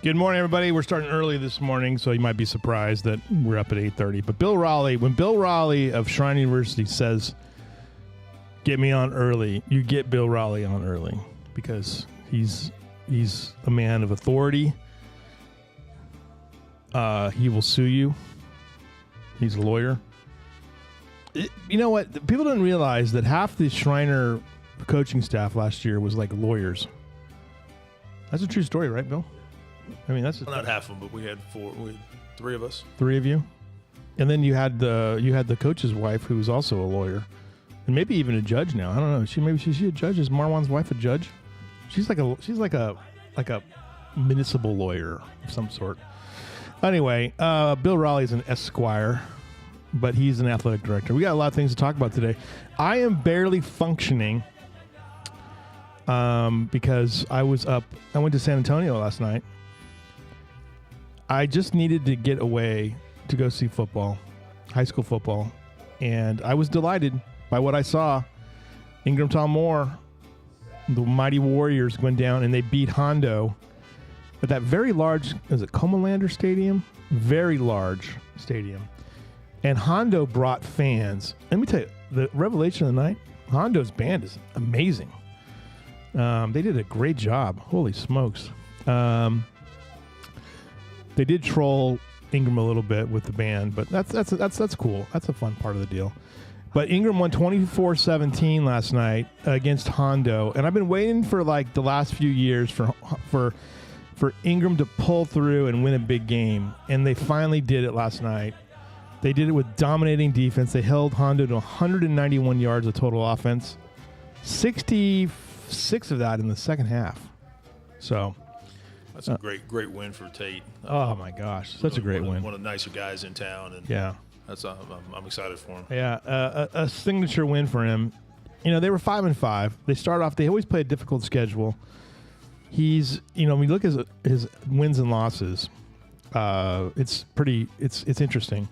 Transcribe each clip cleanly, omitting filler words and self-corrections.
Good morning, everybody. We're starting early this morning, so you might be surprised that we're up at 8:30. But Bill Raleigh, when Bill Raleigh of Shrine University says, "Get me on early," you get Bill Raleigh on early because he's a man of authority. He will sue you. He's a lawyer. You know what? People don't realize that half the Shriner coaching staff last year was like lawyers. That's a true story, right, Bill? I mean, that's not half of them, but we had three of us. Three of you, and then you had the coach's wife, who was also a lawyer, and maybe even a judge now. I don't know. She's a judge. Is Marwan's wife a judge? She's like a municipal lawyer of some sort. Anyway, Bill Raleigh's an Esquire, but he's an athletic director. We got a lot of things to talk about today. I am barely functioning because I was up. I went to San Antonio last night. I just needed to get away to go see football, high school football, and I was delighted by what I saw. Ingram Talmore, the mighty Warriors, went down and they beat Hondo at that very large, is it Comalander Stadium? Very large stadium. And Hondo brought fans. Let me tell you, the revelation of the night, Hondo's band is amazing. They did a great job. Holy smokes. They did troll Ingram a little bit with the band, but that's cool. That's a fun part of the deal. But Ingram won 24-17 last night against Hondo, and I've been waiting for like the last few years for Ingram to pull through and win a big game, and they finally did it last night. They did it with dominating defense. They held Hondo to 191 yards of total offense, 66 of that in the second half. So. That's a great win for Tate. Oh my gosh, such a great win. One of the nicer guys in town, and yeah, I'm excited for him. Yeah, a signature win for him. You know, they were 5-5. They start off. They always play a difficult schedule. He's, when you look at his wins and losses, it's interesting.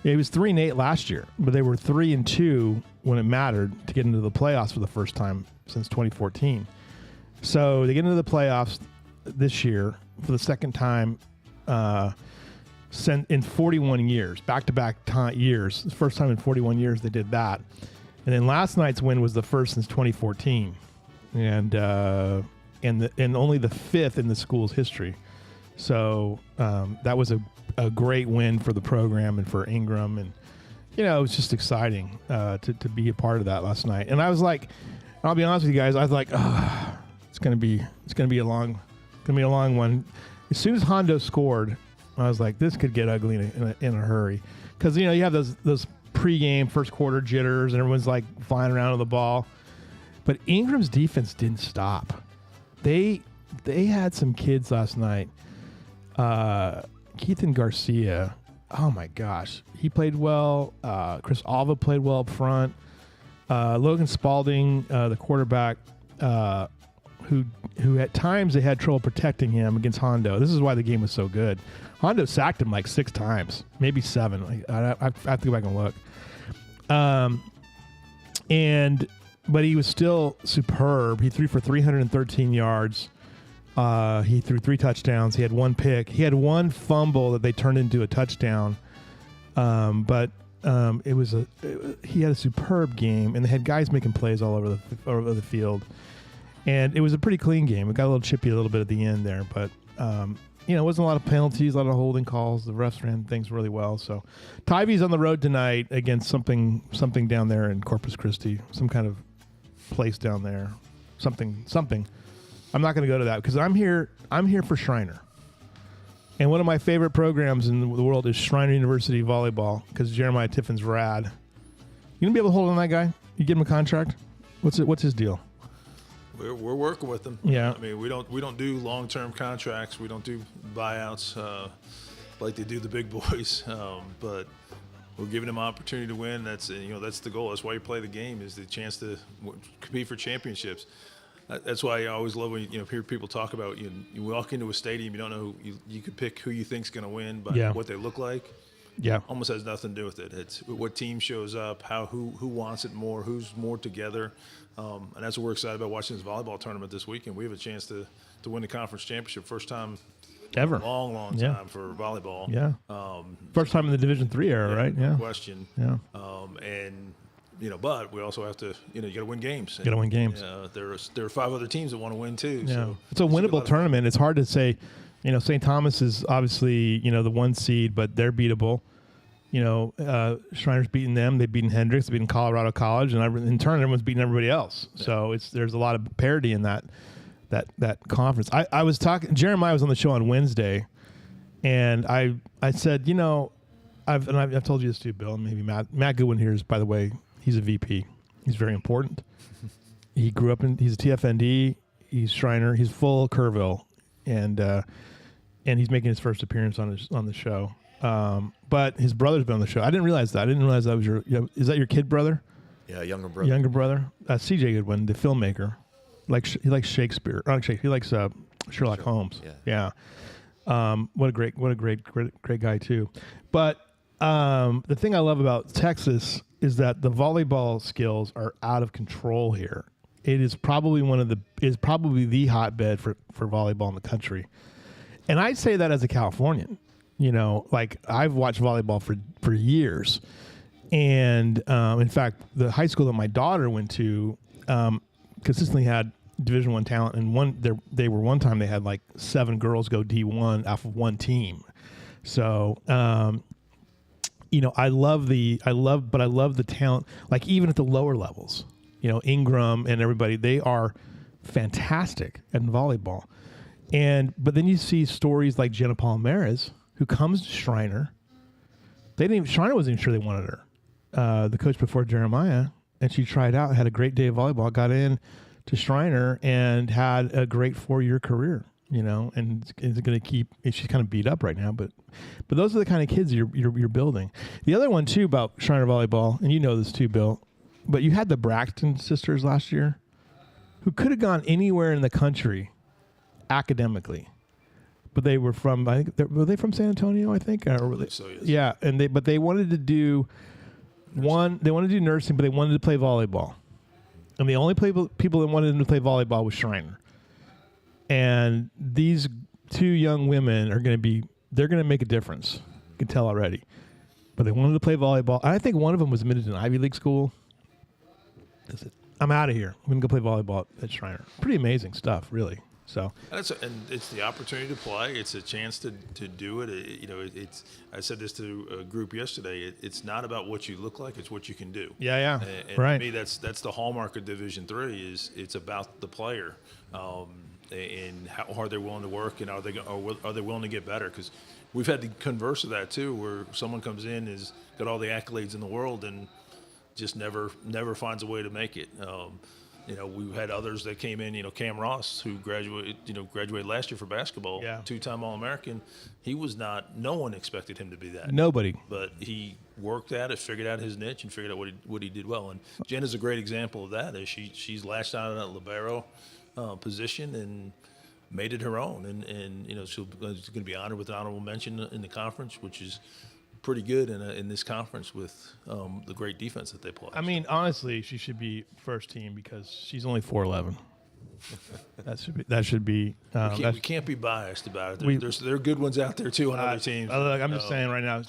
He was 3-8 last year, but they were 3-2 when it mattered to get into the playoffs for the first time since 2014. So they get into the playoffs this year for the second time in 41 years, back-to-back years. The first time in 41 years they did that. And then last night's win was the first since 2014, and only the fifth in the school's history. So that was a great win for the program and for Ingram, and it was just exciting to be a part of that last night. And I was like, I'll be honest with you guys, I was like, it's gonna be a long one. As soon as Hondo scored, I was like, this could get ugly in a hurry. Because, you have those pregame first quarter jitters and everyone's like flying around with the ball. But Ingram's defense didn't stop. They had some kids last night. Keithan Garcia, oh my gosh. He played well. Chris Alva played well up front. Logan Spalding, the quarterback, who at times they had trouble protecting him against Hondo. This is why the game was so good. Hondo sacked him like 6 times, maybe 7. I have to go back and look. But he was still superb. He threw for 313 yards. He threw 3 touchdowns. He had 1 pick. He had 1 fumble that they turned into a touchdown. But he had a superb game, and they had guys making plays all over the field. And it was a pretty clean game. It got a little chippy a little bit at the end there, but it wasn't a lot of penalties, a lot of holding calls. The refs ran things really well. So, Tyvee's on the road tonight against something down there in Corpus Christi, some kind of place down there, something. I'm not going to go to that because I'm here for Shriner. And one of my favorite programs in the world is Shriner University volleyball because Jeremiah Tiffin's rad. You gonna be able to hold on that guy? You give him a contract? What's his deal? We're working with them. Yeah. I mean, we don't do long-term contracts. We don't do buyouts like they do the big boys. But we're giving them an opportunity to win. That's the goal. That's why you play the game, is the chance to compete for championships. That's why I always love when hear people talk about you walk into a stadium, you don't know you could pick who you think's going to win by what they look like. Yeah, almost has nothing to do with it. It's what team shows up, who wants it more, who's more together, and that's what we're excited about watching this volleyball tournament this weekend. We have a chance to win the conference championship, first time Ever. Long Yeah. time for volleyball. Yeah. First time in the Division III era, right? No Yeah. question. Yeah. And but we also have to, you got to win games. Got to win games. There are 5 other teams that want to win too. Yeah. So It's a winnable tournament. It's hard to say. St. Thomas is obviously, the 1 seed, but they're beatable. Shriner's beaten them. They've beaten Hendricks. They've beaten Colorado College, and in turn, everyone's beating everybody else. Yeah. So there's a lot of parity in that conference. I was talking. Jeremiah was on the show on Wednesday, and I said, I've told you this too, Bill, and maybe Matt Goodwin here is, by the way, he's a VP. He's very important. He grew up he's a TFND. He's Shriner. He's full Kerrville, and he's making his first appearance on the show. But his brother's been on the show. I didn't realize that. I didn't realize that was is that your kid brother? Yeah, younger brother. Younger brother. CJ Goodwin, the filmmaker. He likes Shakespeare. Not Shakespeare. He likes Sherlock Holmes. Yeah. What a great guy too. But the thing I love about Texas is that the volleyball skills are out of control here. It is probably the hotbed for volleyball in the country. And I say that as a Californian. I've watched volleyball for years. And in fact, the high school that my daughter went to consistently had Division I talent, and they were one time they had like 7 girls go D1 off of one team. So I love the talent, like even at the lower levels. Ingram and everybody, they are fantastic at volleyball. But then you see stories like Jenna Palomares, who comes to Shriner. Shriner wasn't even sure they wanted her. The coach before Jeremiah, and she tried out, had a great day of volleyball, got in to Shriner, and had a great 4-year career. And is going to keep. She's kind of beat up right now, but those are the kind of kids you're building. The other one too about Shriner volleyball, and you know this too, Bill, but you had the Braxton sisters last year, who could have gone anywhere in the country academically. But they were from, were they from San Antonio, I think? Or were they, so, yes. Yeah, but they wanted to do nursing, but they wanted to play volleyball. And the only people that wanted them to play volleyball was Shriner. And these 2 young women they're going to make a difference. You can tell already. But they wanted to play volleyball. I think one of them was admitted to an Ivy League school. I'm out of here. I'm going to go play volleyball at Shriner. Pretty amazing stuff, really. So and it's the opportunity to play. It's a chance to do it. It's. I said this to a group yesterday. It's not about what you look like; it's what you can do. Yeah. And right. To me, that's the hallmark of Division III. It's about the player, and how hard they're willing to work, and are they willing to get better? Because we've had the converse of that too, where someone comes in, has got all the accolades in the world, and just never finds a way to make it. We've had others that came in, Cam Ross, who graduated last year for basketball, 2-time All-American. No one expected him to be that. Nobody. But he worked at it, figured out his niche, and figured out what he did well. And Jen is a great example of that. As she's lashed out in that libero position and made it her own. And she's going to be honored with an honorable mention in the conference, which is pretty good in this conference with the great defense that they play. I mean, honestly, she should be first team because she's only 4'11". That should be. We can't be biased about it. There are good ones out there too on other teams. I'm just saying right now,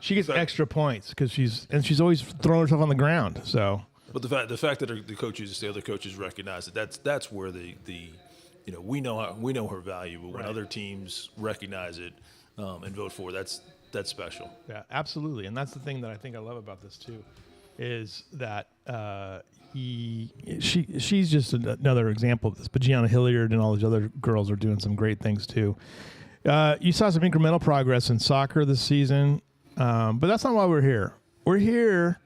she gets extra points because she's always throwing herself on the ground. So, but the fact that the other coaches recognize it, that's where we know her value. But when other teams recognize it and vote for it, that's special. Yeah, absolutely. And that's the thing that I think I love about this too, is that she's just another example of this. But Gianna Hilliard and all these other girls are doing some great things too. You saw some incremental progress in soccer this season, but that's not why we're here. We're here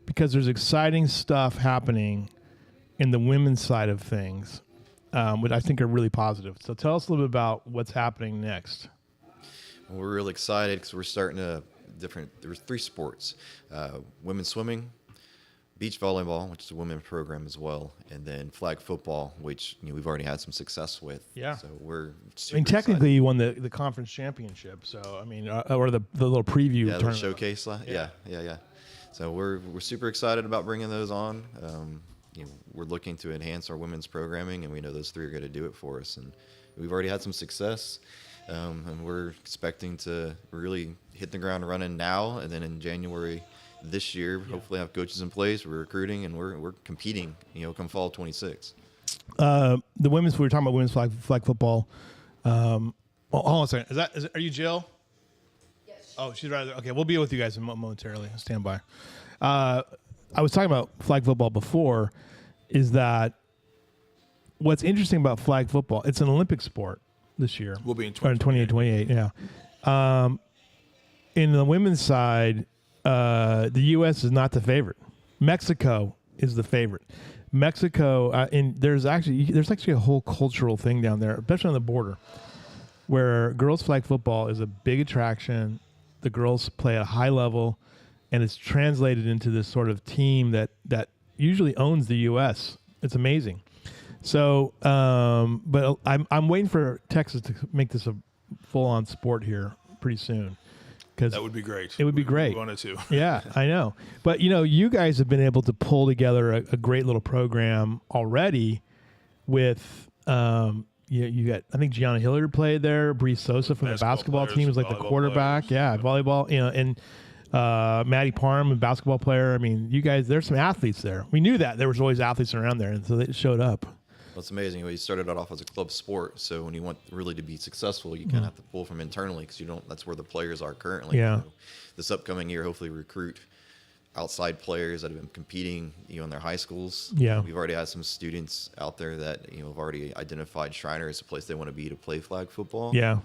because there's exciting stuff happening in the women's side of things, which I think are really positive. So tell us a little bit about what's happening next. We're really excited because we're starting there's 3 sports, women's swimming, beach volleyball, which is a women's program as well, and then flag football, which we've already had some success with. Yeah. So we're technically you won the conference championship. So, or the little preview tournament. The showcase. Yeah. So we're super excited about bringing those on. We're looking to enhance our women's programming, and we know those 3 are going to do it for us. And we've already had some success. And we're expecting to really hit the ground running now, and then in January this year, hopefully have coaches in place. We're recruiting, and we're competing. Come fall 26. The women's. We were talking about women's flag football. Hold on a second. Are you Jill? Yes. Oh, she's right there. Okay, we'll be with you guys momentarily. Stand by. I was talking about flag football before. Is that what's interesting about flag football? It's an Olympic sport this year. We'll be in 28, 28. Yeah. In the women's side, the U.S. is not the favorite. Mexico is the favorite. Mexico, and there's actually a whole cultural thing down there, especially on the border, where girls flag football is a big attraction. The girls play at a high level, and it's translated into this sort of team that usually owns the U.S. It's amazing. So, but I'm waiting for Texas to make this a full-on sport here pretty soon. Because that would be great. It would be great. We wanted to. Yeah, I know. But you guys have been able to pull together a great little program already. With you got, I think Gianna Hilliard played there. Bree Sosa from the basketball team was like the quarterback. Players. Yeah, volleyball. And Maddie Parham, a basketball player. I mean, you guys, there's some athletes there. We knew that there was always athletes around there, and so they showed up. Well, it's amazing. We started it off as a club sport, so when you want really to be successful, you kind of have to pull from internally because that's where the players are currently. Yeah. This upcoming year, hopefully recruit outside players that have been competing, in their high schools. Yeah. We've already had some students out there that, have already identified Shriner as a place they want to be to play flag football. Yeah.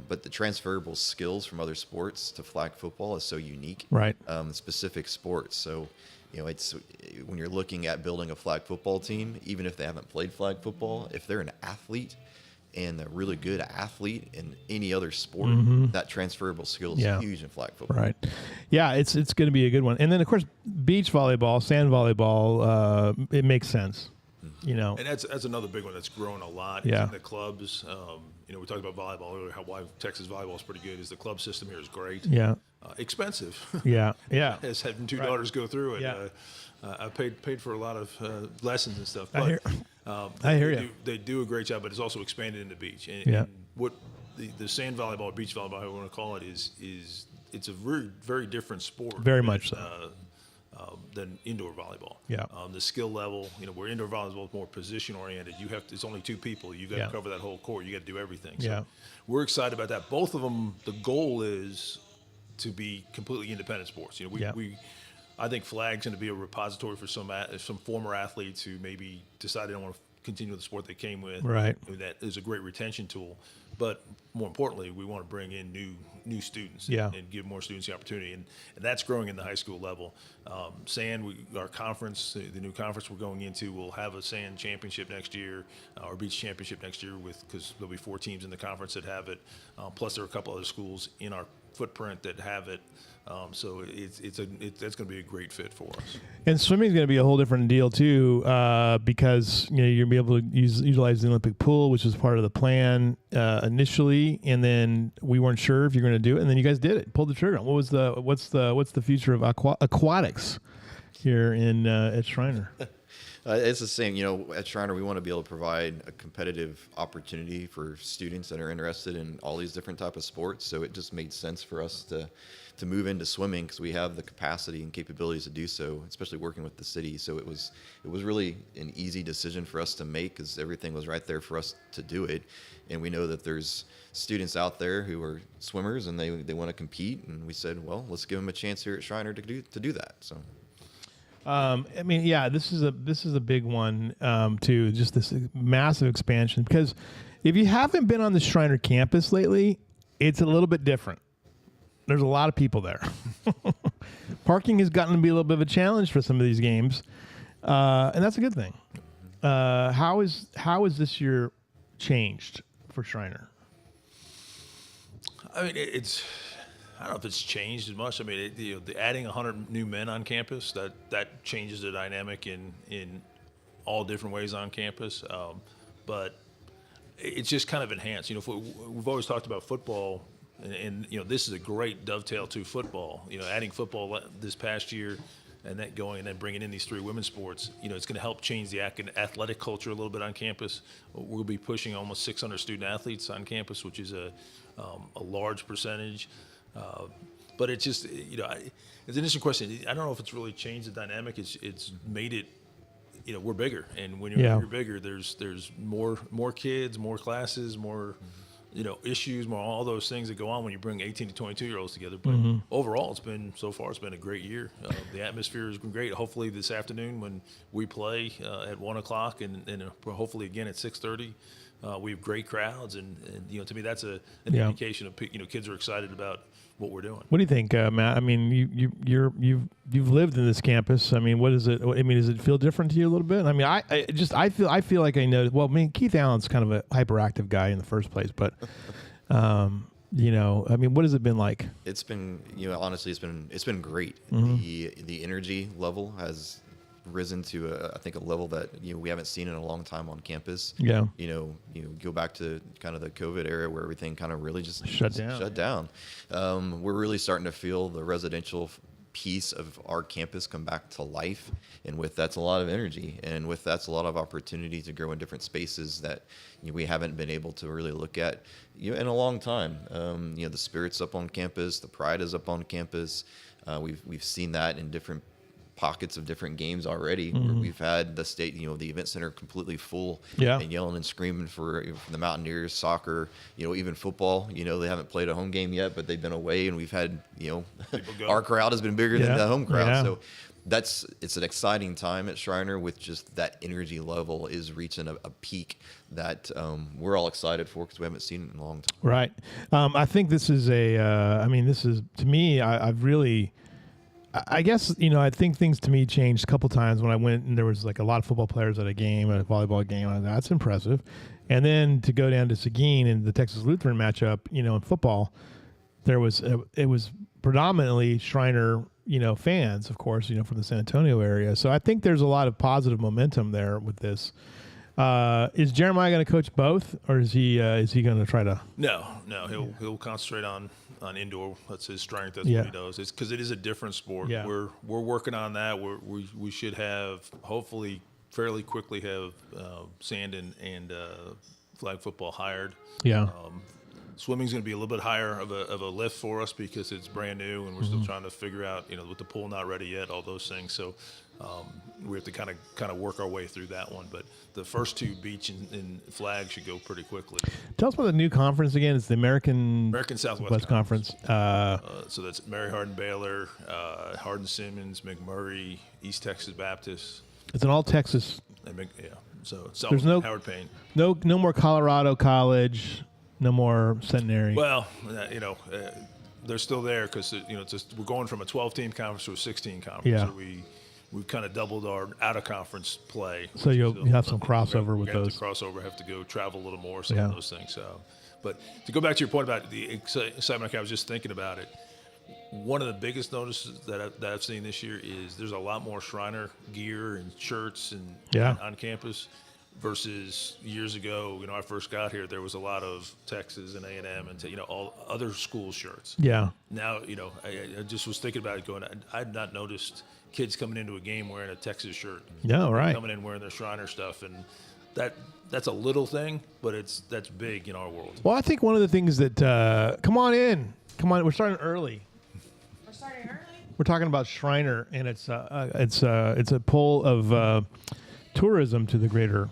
But the transferable skills from other sports to flag football is so unique. Right. Specific sports. So, it's when you're looking at building a flag football team, even if they haven't played flag football, if they're an athlete and a really good athlete in any other sport, that transferable skill is huge in flag football. Right. Yeah, it's going to be a good one. And then, of course, beach volleyball, sand volleyball, it makes sense. And that's another big one that's grown a lot. Yeah. In the clubs. We talked about volleyball earlier. Why Texas volleyball is pretty good is the club system here is great. Yeah. Expensive. Yeah. Yeah. As having two daughters go through it. Yeah. I paid for a lot of lessons and stuff. But I hear you. They do a great job, but it's also expanded into beach. And what the sand volleyball or beach volleyball, however you want to call it, is it's a very, very different sport. Very much so. Than indoor volleyball. Yeah. The skill level, where indoor volleyball is more position oriented. It's only two people. You got to cover that whole court. You got to do everything. So we're excited about that. Both of them. The goal is to be completely independent sports. I think flag's going to be a repository for some former athletes who maybe decide they don't want to continue the sport they came with. Right. That is a great retention tool. But more importantly, we want to bring in new students and give more students the opportunity. And that's growing in the high school level. Sand, our conference, the new conference we're going into, will have a sand championship next year, or beach championship next year, because there'll be 4 teams in the conference that have it. Plus, there are a couple other schools in our footprint that have it. So that's going to be a great fit for us. And swimming is going to be a whole different deal too, because you're going to be able to utilize the Olympic pool, which was part of the plan initially, and then we weren't sure if you're going to do it, and then you guys did it, pulled the trigger. What's the future of aquatics here at Shriner? It's the same. At Shriner, we want to be able to provide a competitive opportunity for students that are interested in all these different type of sports. So it just made sense for us to move into swimming because we have the capacity and capabilities to do so, especially working with the city. So it was really an easy decision for us to make because everything was right there for us to do it. And we know that there's students out there who are swimmers and they want to compete. And we said, well, let's give them a chance here at Shriner to do that. So. This is a big one too. Just this massive expansion, because if you haven't been on the Shriner campus lately, it's a little bit different. There's a lot of people there. Parking has gotten to be a little bit of a challenge for some of these games, and that's a good thing. How is this year changed for Shriner? I mean, I don't know if it's changed as much. I mean, adding 100 new men on campus, that changes the dynamic in all different ways on campus. But it's just kind of enhanced. We've always talked about football, and this is a great dovetail to football. Adding football this past year and then going and then bringing in these 3 women's sports, it's going to help change the athletic culture a little bit on campus. We'll be pushing almost 600 student athletes on campus, which is a large percentage. But it's just, it's an interesting question. I don't know if it's really changed the dynamic. It's made it, we're bigger, and when you're bigger, there's more kids, more classes, more. Issues, more all those things that go on when you bring 18 to 22-year-olds together. But overall, it's been a great year. The atmosphere has been great. Hopefully this afternoon when we play at 1 o'clock and hopefully again at 6:30, we have great crowds. And to me, that's an indication of, kids are excited about what we're doing. What do you think, Matt? I mean, you've lived in this campus. I mean, what is it? I mean, does it feel different to you a little bit? I mean, I feel like I know. Well, I mean, Keith Allen's kind of a hyperactive guy in the first place, but I mean, what has it been like? It's been, honestly, it's been great. The energy level has risen to I think a level that we haven't seen in a long time on campus. Yeah. Go back to kind of the COVID era where everything kind of really just shut down. We're really starting to feel the residential piece of our campus come back to life, and with that's a lot of energy, and with that's a lot of opportunity to grow in different spaces that we haven't been able to really look at in a long time. The spirit's up on campus, the pride is up on campus. We've seen that in different pockets of different games already, where we've had the state, the event center completely full, and yelling and screaming for the Mountaineers, soccer, even football. They haven't played a home game yet, but they've been away, and we've had, our crowd has been bigger than the home crowd. So it's an exciting time at Shriner with just that energy level is reaching a peak that we're all excited for because we haven't seen it in a long time. Right. I think this is this is, to me, I've really, I guess, I think things to me changed a couple times when I went and there was like a lot of football players at a game, at a volleyball game. That's impressive. And then to go down to Seguin and the Texas Lutheran matchup, in football, it was predominantly Shriner, fans, of course, from the San Antonio area. So I think there's a lot of positive momentum there with this. Is Jeremiah going to coach both, or is he going to try to? No, he'll concentrate on indoor. That's his strength. That's what he does. It's because it is a different sport. Yeah. We're working on that. We should have hopefully fairly quickly have sand and flag football hired. Yeah. Swimming's going to be a little bit higher of a lift for us because it's brand new and we're still trying to figure out, with the pool not ready yet, all those things. So we have to kind of work our way through that one. But the first 2 beach and flag should go pretty quickly. Tell us about the new conference again. It's the American Southwest Conference. So that's Mary Hardin Baylor, Hardin Simmons, McMurray, East Texas Baptist. It's an all Texas. So there's no Howard Payne. No more Colorado College. No more Centenary. Well, they're still there because we're going from a 12-team conference to a 16 conference. Yeah. So we've kind of doubled our out-of-conference play. So you have some crossover with those. Crossover, have to go travel a little more, some of those things. So, but to go back to your point about the excitement, I was just thinking about it. One of the biggest notices that I've seen this year is there's a lot more Shriner gear and shirts and on campus. Versus years ago, when I first got here, there was a lot of Texas and A&M and all other school shirts. Yeah. Now, I just was thinking about it going, I had not noticed kids coming into a game wearing a Texas shirt. Yeah, right. Coming in wearing their Shriner stuff. And that's a little thing, but that's big in our world. Well, I think one of the things that, come on in. We're starting early. We're starting early? We're talking about Shriner, and it's a pull of tourism to the greater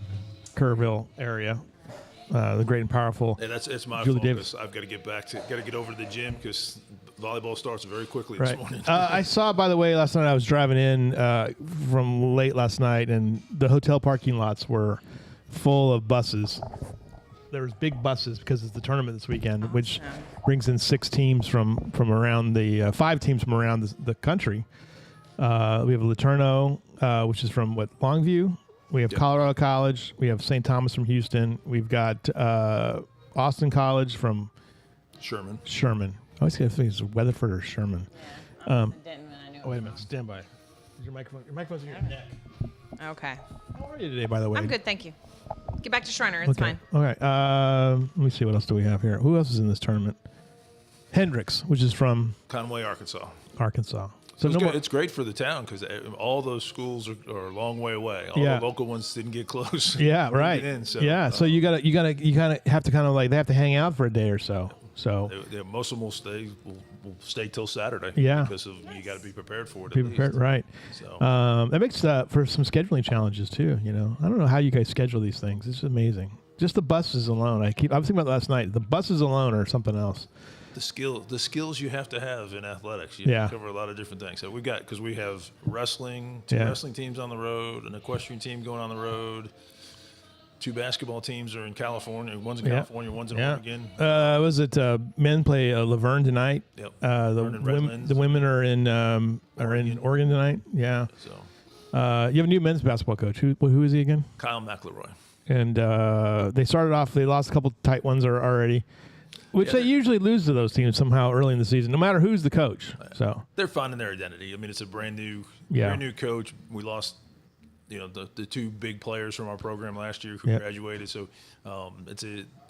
Kerrville area, the great and powerful. And it's my Julie focus. Davis. I've got to get over to the gym because volleyball starts very quickly Right. this morning. I saw, by the way, last night I was driving in from late last night, and the hotel parking lots were full of buses. There was big buses because it's the tournament this weekend, which brings in 6 teams from around the 5 teams from around the country. We have Laterno, which is from Longview. We have Colorado College. We have St. Thomas from Houston. We've got Austin College from Sherman. I always get to think it's Weatherford or Sherman. Denton, I knew. Wait a minute. Stand by. Is your microphone? Your microphone's in your neck. Okay. How are you today, by the way? I'm good, thank you. Get back to Shriner. It's fine. Okay. Let me see. What else do we have here? Who else is in this tournament? Hendricks, which is from Conway, Arkansas. Arkansas. So no more, it's great for the town because all those schools are a long way away. All the local ones didn't get close. Yeah, right. So you gotta have to kind of like they have to hang out for a day or so. So most of them will stay till Saturday. Yeah. Because you got to be prepared for it. Be prepared, right? So that makes for some scheduling challenges too. You know, I don't know how you guys schedule these things. It's amazing. Just the buses alone. I was thinking about it last night. The buses alone are something else. the skills you have to have in athletics. You cover a lot of different things. So because we have wrestling, two wrestling teams on the road, an equestrian team going on the road. Two basketball teams are in California. One's in California, one's in Oregon. Was it men play Laverne tonight? Yep. The women are in Oregon tonight. Yeah. So you have a new men's basketball coach. Who is he again? Kyle McElroy. And they started off. They lost a couple tight ones already, which they usually lose to those teams somehow early in the season, no matter who's the coach. So they're finding their identity. I mean, it's a brand new coach. We lost, the two big players from our program last year who graduated. So they're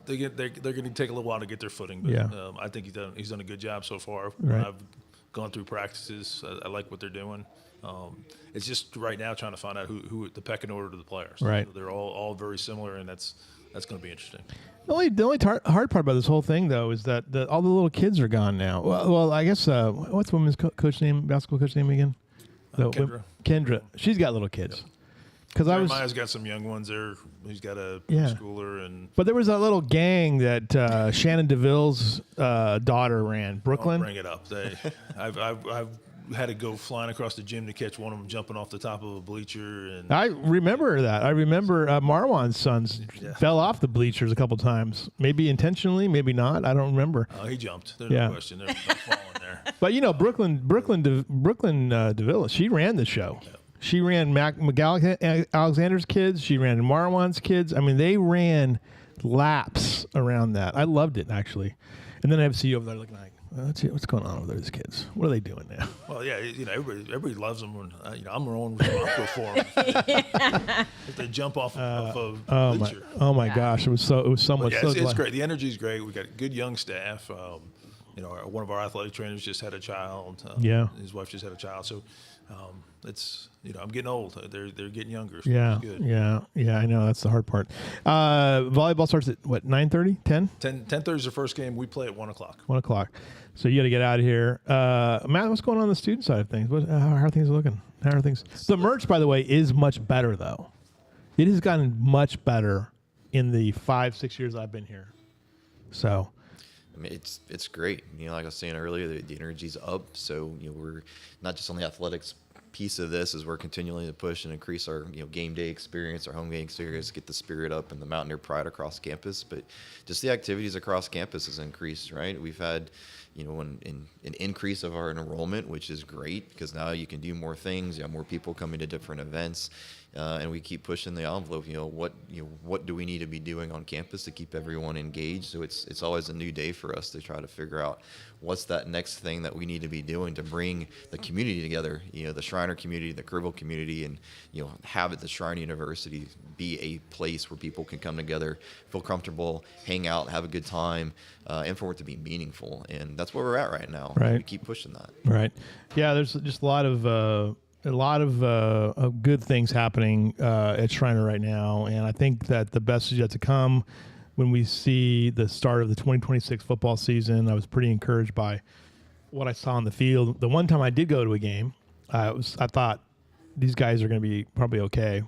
going to take a little while to get their footing. But I think he's done a good job so far. Right. I've gone through practices. I like what they're doing. It's just right now trying to find out who the pecking order to the players. Right. So they're all very similar, and that's going to be interesting. The only hard part about this whole thing, though, is that all the little kids are gone now. Well, I guess what's the women's basketball coach name again? Kendra. She's got little kids. Because Jeremiah's got some young ones there. He's got a schooler But there was a little gang that Shannon DeVille's daughter ran. Brooklyn. Don't bring it up. I've had to go flying across the gym to catch one of them jumping off the top of a bleacher. And I remember that. I remember Marwan's sons fell off the bleachers a couple times. Maybe intentionally, maybe not. I don't remember. Oh, he jumped. There's no question. There's no falling there. But Brooklyn DeVille, she ran the show. Yeah. She ran Alexander's kids. She ran Marwan's kids. I mean, they ran laps around that. I loved it, actually. And then I see you over there looking like, what's going on with those kids? What are they doing now? Well, everybody loves them. When I'm their own responsible for them. If they jump off a bleacher. Oh my gosh! It was so much. It's great. The energy is great. We got good young staff. One of our athletic trainers just had a child. His wife just had a child. So it's I'm getting old. They're getting younger. So it's good. Yeah. I know that's the hard part. Volleyball starts at what 9:30, 10? 10:30 is the first game. We play at 1:00. 1:00. So you got to get out of here. Matt, what's going on the student side of things? How are things looking? How are things? The merch, by the way, is much better though. It has gotten much better in the 5-6 years I've been here. So. I mean, it's great. Like I was saying earlier, the energy's up. So we're not just on the athletics piece of this, as we're continuing to push and increase our game day experience, our home game experience, get the spirit up and the Mountaineer pride across campus. But just the activities across campus has increased. Right, we've had an increase of our enrollment, which is great because now you can do more things. You have more people coming to different events. And we keep pushing the envelope. What do we need to be doing on campus to keep everyone engaged? So it's always a new day for us to try to figure out what's that next thing that we need to be doing to bring the community together. The Shriner community, the Kerrville community, and have it the Shriner University be a place where people can come together, feel comfortable, hang out, have a good time, and for it to be meaningful. And that's where we're at right now. Right. We keep pushing that. Right. Yeah. There's just a lot of good things happening at Shriner right now, and I think that the best is yet to come. When we see the start of the 2026 football season, I was pretty encouraged by what I saw on the field. The one time I did go to a game, I thought these guys are going to be probably okay.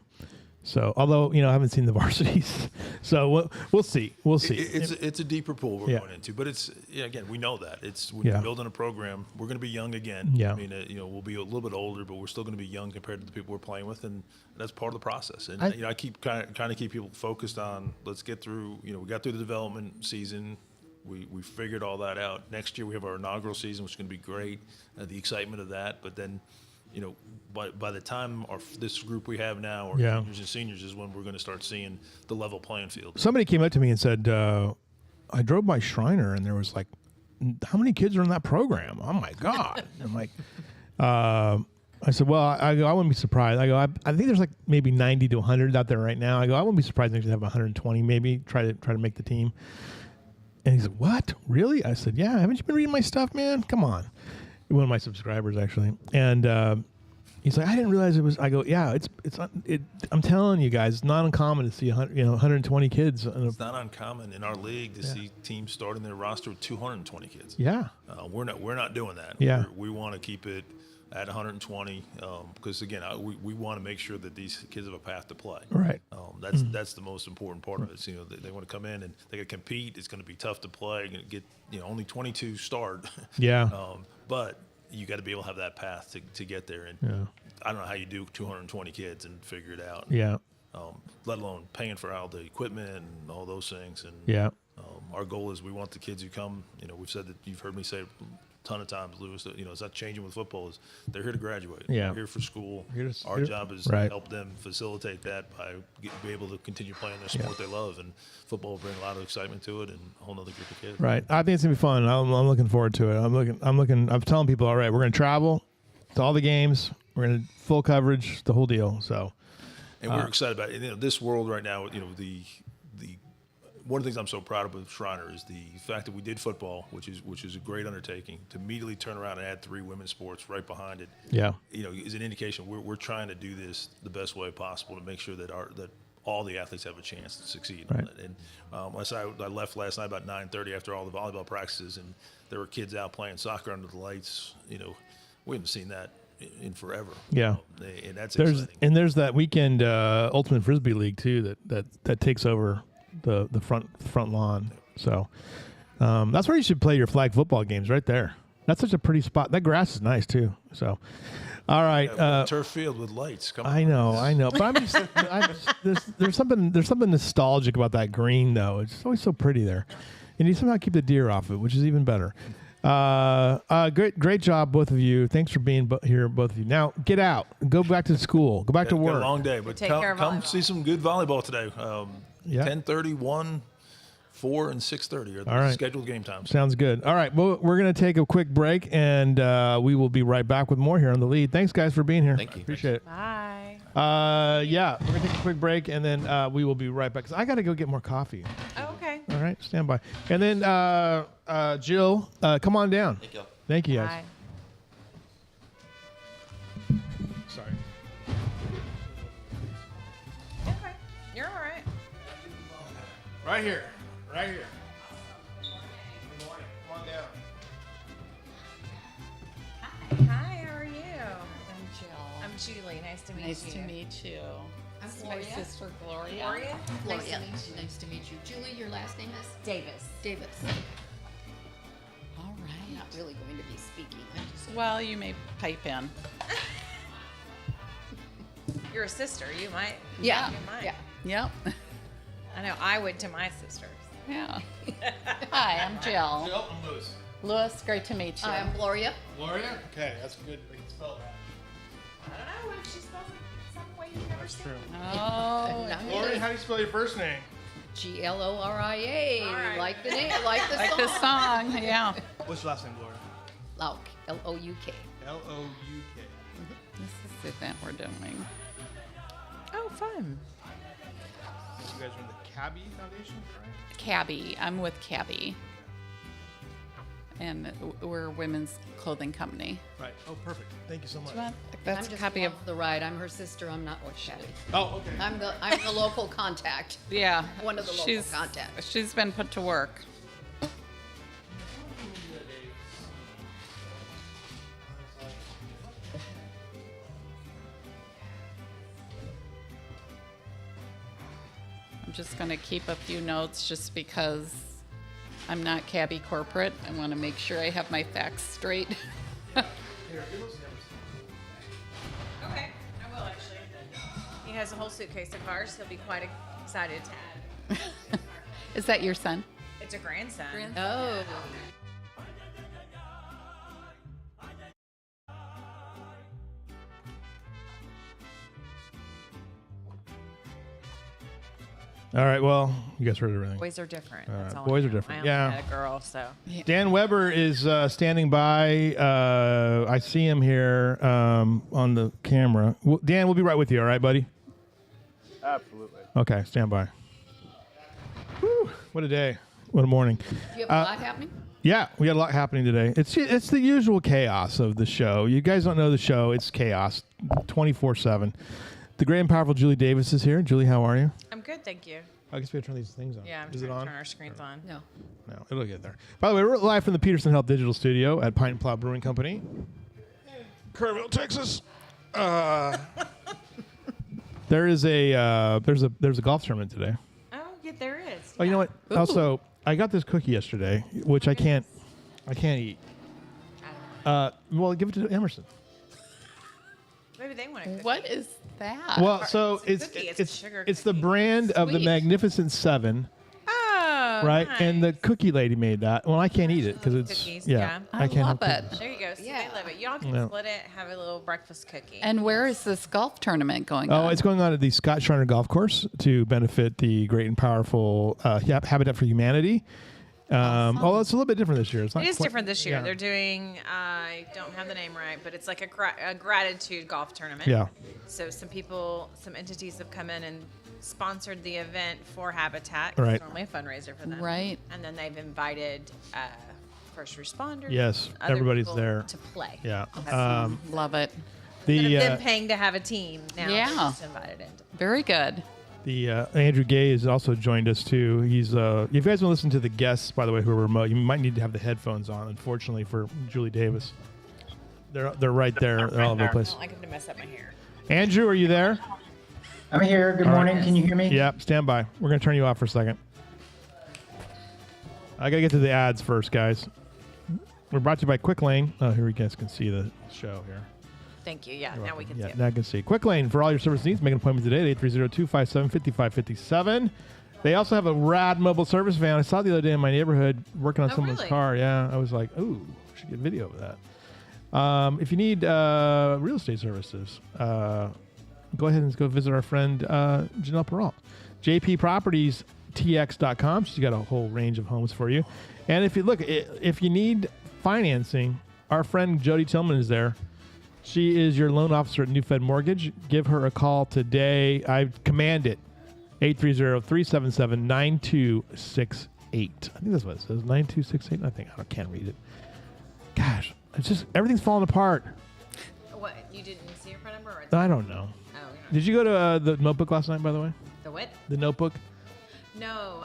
So, although I haven't seen the varsities, so we'll see. We'll see. It's a deeper pool we're going into, but it's again we know that when you're building a program, we're going to be young again. Yeah. I mean, we'll be a little bit older, but we're still going to be young compared to the people we're playing with, and that's part of the process. And I keep trying to keep people focused on let's get through. We got through the development season. We figured all that out. Next year we have our inaugural season, which is going to be great. The excitement of that, but then. By the time this group we have now, or juniors and seniors, is when we're going to start seeing the level playing field. Somebody came up to me and said, I drove by Shriner and there was like, how many kids are in that program? Oh my God. I'm like, I said, well, I wouldn't be surprised. I go, I think there's like maybe 90 to 100 out there right now. I go, I wouldn't be surprised if they have 120 maybe try to make the team. And he said, "What? Really?" I said, "Yeah. Haven't you been reading my stuff, man? Come on." One of my subscribers, actually. And he's like, "I didn't realize it was." I go, "Yeah, I'm telling you guys, it's not uncommon to see 120 kids." It's not uncommon in our league to see teams starting their roster with 220 kids. Yeah. We're not doing that. Yeah. We want to keep it at 120 because again, we want to make sure that these kids have a path to play. Right. That's the most important part of it. So, they want to come in and they got to compete. It's going to be tough to play. Going to get only 22 start. Yeah. But you got to be able to have that path to get there. And I don't know how you do 220 kids and figure it out. Yeah. Let alone paying for all the equipment and all those things. And Yeah. our goal is we want the kids who come. We've said that you've heard me say ton of times, Lewis, that, it's not changing with football. Is they're here to graduate. Yeah. They're here for school. Our here- job is right. to help them facilitate that by be able to continue playing their sport they love. And football will bring a lot of excitement to it and a whole other group of kids. Right. I think it's gonna be fun. I'm looking forward to it. I'm telling people, all right, we're gonna travel to all the games. We're gonna full coverage, the whole deal. So. And we're excited about it. This world right now, the one of the things I'm so proud of with Shriner is the fact that we did football, which is a great undertaking, to immediately turn around and add 3 women's sports right behind it. Yeah. Is an indication we're trying to do this the best way possible to make sure that all the athletes have a chance to succeed. Right. And I left last night about 9:30 after all the volleyball practices, and there were kids out playing soccer under the lights. We haven't seen that in forever. Yeah. And that's exciting. There's that weekend Ultimate Frisbee League too that takes over the front lawn. So that's where you should play your flag football games, right there. That's such a pretty spot. That grass is nice too. So, all right. Turf field with lights. Come on. I know. But there's something nostalgic about that green though. It's always so pretty there, and you somehow keep the deer off it, which is even better. Great job, both of you. Thanks for being here, both of you. Now get out, go back to school, go back to Got work. a long day, but Take care of come volleyball. see some good volleyball today. Yeah. 10:30, 1, 4, and 6:30 are the All right. scheduled game times. Sounds good. All right. Well, we're going to take a quick break, and we will be right back with more here on The Lead. Thanks, guys, for being here. Thank you. Appreciate it. Bye. Yeah, we're going to take a quick break, and then we will be right back. 'Cause I got to go get more coffee. Oh, okay. All right. Stand by. And then, Jill, come on down. Thank you. Thank you, guys. Bye. Sorry. Okay. You're all right. Right here. Right here. Good morning. Come on down. Hi, how are you? I'm Jill. I'm Julie. Nice to meet Nice you. to meet you. I'm This is Gloria. my sister Gloria. Gloria? Nice to meet you. Nice to meet you. Julie, your last name is Davis. Davis. All I'm right. not really going to be speaking. I'm just Well, you may pipe in. You're a sister. You might. yeah, You might. yeah. Yep. I know. I would to my sisters. Yeah. Hi, I'm Jill. Jill and Lewis. Lewis, great to meet you. I'm Gloria. Gloria? Okay, that's good. We can spell that. I don't know if she spells it some way you've never That's seen. true. Oh, Gloria, how do you spell your first name? Gloria. All right. Like the name, like the like song. the song. Yeah. What's your last name, Gloria? Lauk. Louk. Louk. This is the event we're doing. Oh, fun. You guys are in the Cabby Foundation, right? Cabby. I'm with Cabby. And we're a women's clothing company. Right. Oh, perfect. Thank you so much. That's I'm a just copy of. along the ride. I'm her sister. I'm not with Shelly. Oh, okay. I'm the local contact. Yeah. One of the local she's, contacts. She's been put to work. I'm just going to keep a few notes just because I'm not Cabby corporate. I want to make sure I have my facts straight. Okay. I will actually. He has a whole suitcase of ours. He'll be quite excited to add. Is that your son? It's a grandson. Oh. All right. Well, you guys heard everything. Boys are different. All That's right, all boys I are know. different. I only Yeah. had a girl, so. Dan Weber is standing by. I see him here on the camera. Dan, we'll be right with you. All right, buddy? Absolutely. Okay, stand by. Whew, what a day. What a morning. Do you have a lot happening? Yeah, we got a lot happening today. It's the usual chaos of the show. You guys don't know the show. It's chaos 24/7. The great and powerful Julie Davis is here. Julie, how are you? I'm good, thank you. I guess we have to turn these things on. Yeah, I'm Is it trying to on? turn our screens on. No. No, it'll get there. By the way, we're live from the Peterson Health Digital Studio at Pine Plow Brewing Company, Kerrville, Texas. There's a golf tournament today. Oh, yeah, there is. Oh, you know what? Ooh. Also, I got this cookie yesterday, which I can't eat. Well, give it to Emerson. Maybe they want to cook. What is that? Well, so It's a it's cookie. It's a it's sugar it's the cookie. brand of the Sweet. Magnificent Seven, Oh, right? nice. And the cookie lady made that. Well, I can't eat it because it's Cookies, yeah. yeah. I can't love have it. cookies. There you go. See, Yeah. they love it. Y'all can No. split it, have a little breakfast cookie. And where is this golf tournament going on? Oh, it's going on at the Scott Shriner Golf Course to benefit the great and powerful Habitat for Humanity. Although it's a little bit different this year. It's not It is quite- different this year. yeah. They're doing, I don't have the name right, but it's like a gratitude golf tournament. Yeah. So some entities have come in and sponsored the event for Habitat. 'cause Right. It's normally a fundraiser for them. Right. And then they've invited first responders. Yes, other everybody's people there. to play. Yeah. Love it. Instead The of them paying to have a team, now they're Yeah. just invited in. Very good. Andrew Gay has also joined us too. He's if you guys want to listen to the guests, by the way, who are remote, you might need to have the headphones on. Unfortunately for Julie Davis, they're right there. They're all over the I place. don't like them to mess up my hair. Andrew, are you there? I'm here. Good All morning. right. Can you hear me? Yeah, stand by. We're gonna turn you off for a second. I gotta get to the ads first, guys. We're brought to you by Quick Lane. Oh, here you guys can see the show here. Thank you. Yeah, now we can see it. Now I can see. Quick Lane for all your service needs. Make an appointment today at 830-257-5557. They also have a rad mobile service van. I saw it the other day in my neighborhood working on Oh, someone's really? car. Yeah, I was like, ooh, should get video of that. If you need real estate services, go ahead and go visit our friend Janelle Peralt. jppropertiestx.com. She's got a whole range of homes for you. And if you need financing, our friend Jody Tillman is there. She is your loan officer at New Fed Mortgage. Give her a call today. I command it. 830-377-9268. I think that's what it says. 9268. I can't read it. Gosh, it's just everything's falling apart. What? You didn't see your phone number? Or I don't know. Oh, you're not. Did you go to the Notebook last night, by the way? The what? The Notebook? No,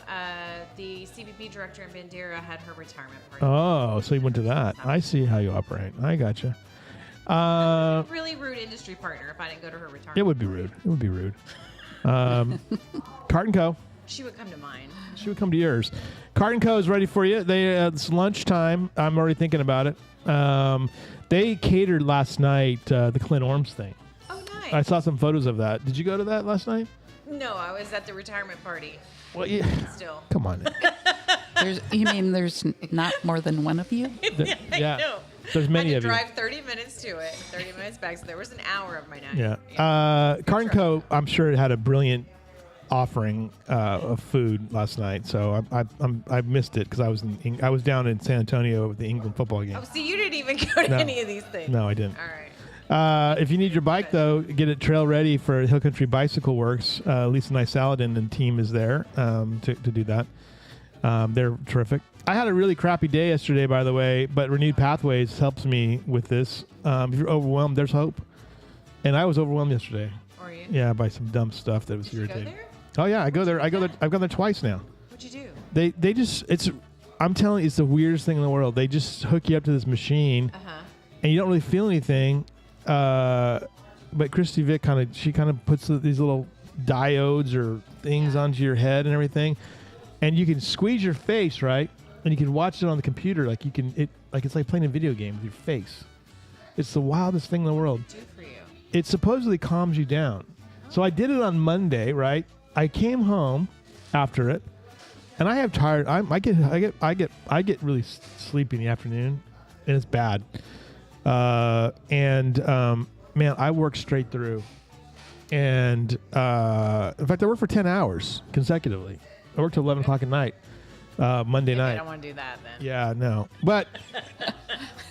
the CBP director in Bandera had her retirement party. Oh, so you went to that. I see how you operate. I gotcha. Really rude industry partner if I didn't go to her retirement. It would be rude. It would be rude. Cart & Co. She would come to mine. She would come to yours. Cart & Co. is ready for you. It's lunchtime. I'm already thinking about it. They catered last night the Clint Orms thing. Oh, nice. I saw some photos of that. Did you go to that last night? No, I was at the retirement party. Well, yeah. Still. Come on. You mean there's not more than one of you? Yeah. No. There's many I had of to you. drive 30 minutes to it, 30 minutes back, so there was an hour of my night. Yeah. Cart & Co., I'm sure it had a brilliant offering of food last night, so I missed it because I was down in San Antonio with the England football game. Oh, so you didn't even go to No. any of these things? No, I didn't. All right. If you need your bike, though, get it trail ready for Hill Country Bicycle Works. Lisa Nysaladin and team is there to do that. They're terrific. I had a really crappy day yesterday, by the way, but Renewed Pathways helps me with this. If you're overwhelmed, there's hope. And I was overwhelmed yesterday. Or you? Yeah, by some dumb stuff that was Did you go irritating. there? Oh yeah, I go there. I've gone there twice now. What'd you do? They just I'm telling you, it's the weirdest thing in the world. They just hook you up to this machine, and you don't really feel anything. But Christy Vick kind of puts these little diodes or things onto your head and everything, and you can squeeze your face, right, and you can watch it on the computer it's like playing a video game with your face. It's the wildest thing in the world. Do for you. It supposedly calms you down. So I did it on Monday, right? I came home after it, and I have tired. I get really sleepy in the afternoon, and it's bad. Man, I worked straight through, and in fact, I worked for 10 hours consecutively. I worked till 11 o'clock at night, Monday Maybe I night. don't want to do that then. Yeah, no, but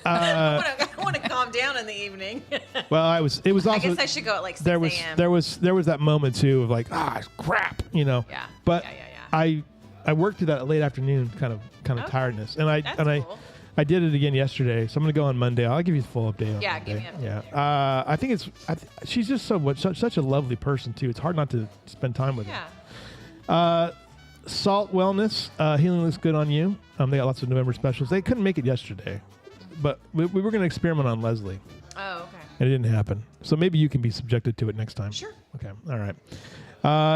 I want to calm down in the evening. well, it was also. I guess I should go at like 6 there was a.m. there was that moment too of like crap, Yeah. But Yeah. I worked to that late afternoon kind of Okay. tiredness, and That's I cool. I did it again yesterday, so I'm gonna go on Monday. I'll give you the full update. On Yeah, Monday. give me an update. Yeah, I think she's just such a lovely person too. It's hard not to spend time with her. Yeah. Salt Wellness, healing looks good on you. They got lots of November specials. They couldn't make it yesterday, but we were going to experiment on Leslie, Oh, okay. and it didn't happen. So maybe you can be subjected to it next time. Sure. Okay. All right.